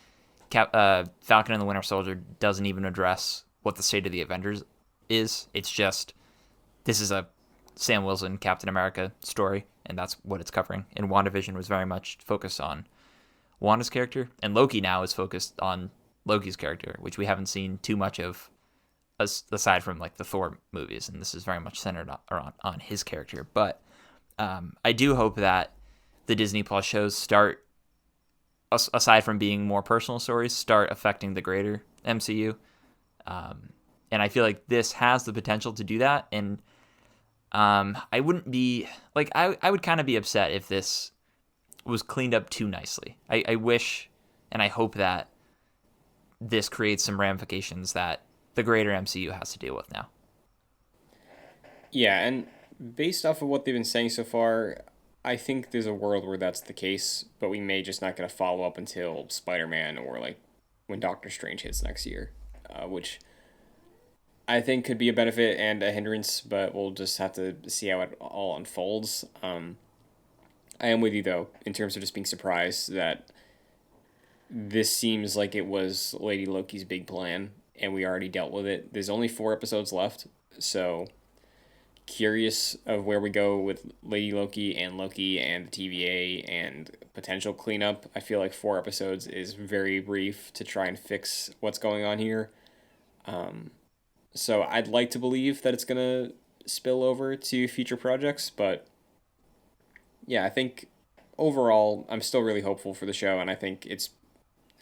Falcon and the Winter Soldier doesn't even address what the state of the Avengers is. It's just, this is a Sam Wilson Captain America story, and that's what it's covering. And WandaVision was very much focused on Wanda's character, and Loki now is focused on Loki's character, which we haven't seen too much of aside from like the Thor movies, and this is very much centered on his character. But I do hope that the Disney Plus shows start, aside from being more personal stories, start affecting the greater MCU. And I feel like this has the potential to do that. And I wouldn't be like, I would kind of be upset if this was cleaned up too nicely. I wish and I hope that this creates some ramifications that the greater MCU has to deal with now. Yeah, and based off of what they've been saying so far, I think there's a world where that's the case, but we may just not get a follow up until Spider-Man or like when Doctor Strange hits next year, which I think could be a benefit and a hindrance, but we'll just have to see how it all unfolds. I am with you though in terms of just being surprised that this seems like it was Lady Loki's big plan, and we already dealt with it. There's only 4 episodes left, so curious of where we go with Lady Loki and the TVA and potential cleanup. I feel like 4 episodes is very brief to try and fix what's going on here. So I'd like to believe that it's going to spill over to future projects, but yeah, I think overall I'm still really hopeful for the show, and I think it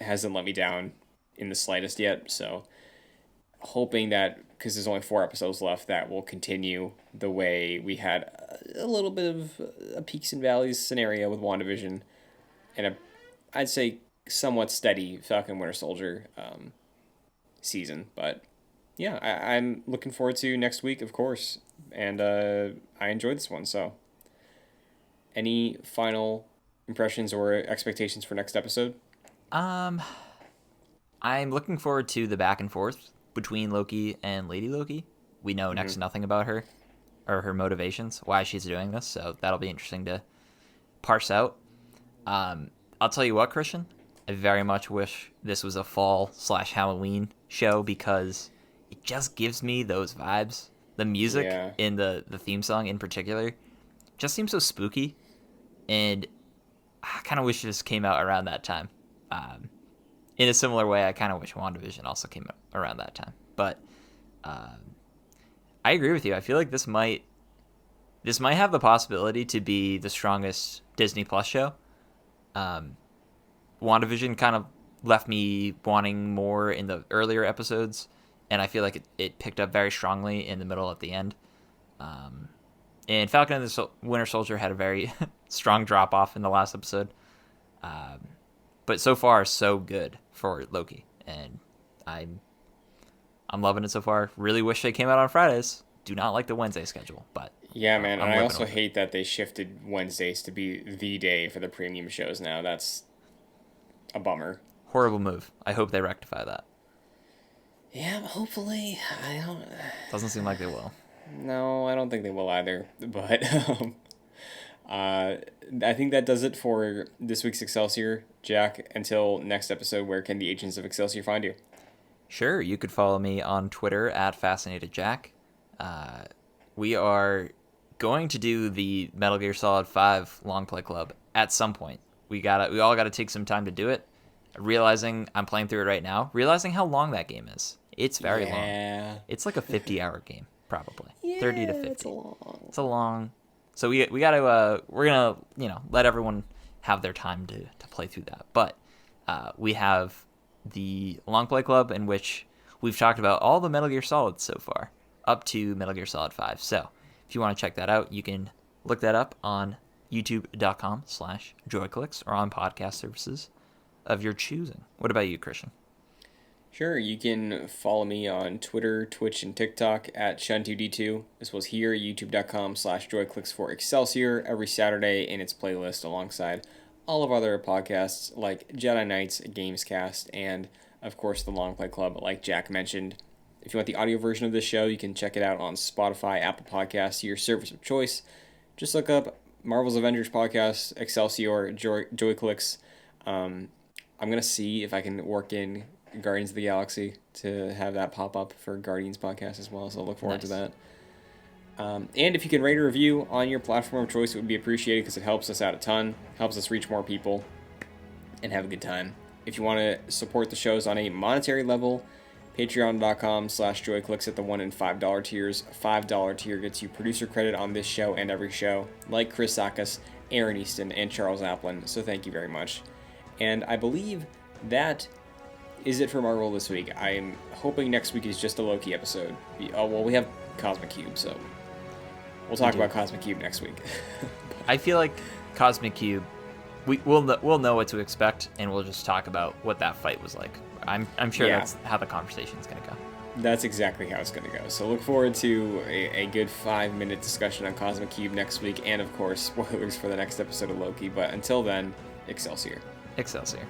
hasn't let me down in the slightest yet. So hoping that, because there's only 4 episodes left, that will continue the way we had a little bit of a peaks and valleys scenario with WandaVision and I'd say somewhat steady Falcon Winter Soldier season. But yeah, I'm looking forward to next week, of course, and I enjoyed this one. So any final impressions or expectations for next episode? I'm looking forward to the back and forth between Loki and Lady Loki. We know next to nothing about her or her motivations, why she's doing this, so that'll be interesting to parse out. I'll tell you what, Christian, I very much wish this was a fall/Halloween show because it just gives me those vibes. The music in the theme song in particular just seems so spooky, and I kind of wish this came out around that time. In a similar way, I kind of wish WandaVision also came out around that time. But I agree with you. I feel like this might have the possibility to be the strongest Disney Plus show. WandaVision kind of left me wanting more in the earlier episodes, and I feel like it picked up very strongly in the middle at the end. And Falcon and the Winter Soldier had a very strong drop-off in the last episode. But so far, so good for Loki, and I'm loving it so far. Really wish they came out on Fridays. Do not like the Wednesday schedule, but yeah, man. And I also hate that they shifted Wednesdays to be the day for the premium shows now. That's a bummer. Horrible move. I hope they rectify that. Yeah, hopefully. I don't. Doesn't seem like they will. No, I don't think they will either. But I think that does it for this week's Excelsior. Jack, until next episode, where can the agents of Excelsior find you? Sure, you could follow me on Twitter at FascinatedJack. We are going to do the Metal Gear Solid 5 Long Play Club at some point. We all gotta take some time to do it. Realizing I'm playing through it right now, realizing how long that game is. It's very long. It's like a 50-hour game, probably. 30 to 50. It's a long. So we're gonna let everyone have their time to play through that. But we have the Long Play Club, in which we've talked about all the Metal Gear Solids so far, up to Metal Gear Solid 5. So if you want to check that out, you can look that up on youtube.com/joyclicks or on podcast services of your choosing. What about you, Christian? Sure, you can follow me on Twitter, Twitch, and TikTok at Shun2D2, as well as here, youtube.com/joyclicks for Excelsior every Saturday in its playlist alongside all of our other podcasts like Jedi Knights, Gamescast, and of course the Long Play Club like Jack mentioned. If you want the audio version of this show, you can check it out on Spotify, Apple Podcasts, your service of choice. Just look up Marvel's Avengers podcast, Excelsior, Joyclicks. I'm I'm going to see if I can work in Guardians of the Galaxy to have that pop up for Guardians podcast as well. So I'll look forward to that. And if you can rate a review on your platform of choice, it would be appreciated because it helps us out a ton, helps us reach more people, and have a good time. If you want to support the shows on a monetary level, patreon.com/joyclicks at the $1 and $5 tiers. $5 tier gets you producer credit on this show and every show, like Chris Sakas, Aaron Easton, and Charles Applin. So thank you very much. And I believe that is it for Marvel this week. I am hoping next week is just a Loki episode. Oh, well, we have Cosmic Cube, so we'll talk about Cosmic Cube next week. I feel like Cosmic Cube, we'll know what to expect, and we'll just talk about what that fight was like. I'm sure that's how the conversation's going to go. That's exactly how it's going to go. So look forward to a good 5-minute discussion on Cosmic Cube next week, and of course, spoilers for the next episode of Loki. But until then, Excelsior. Excelsior.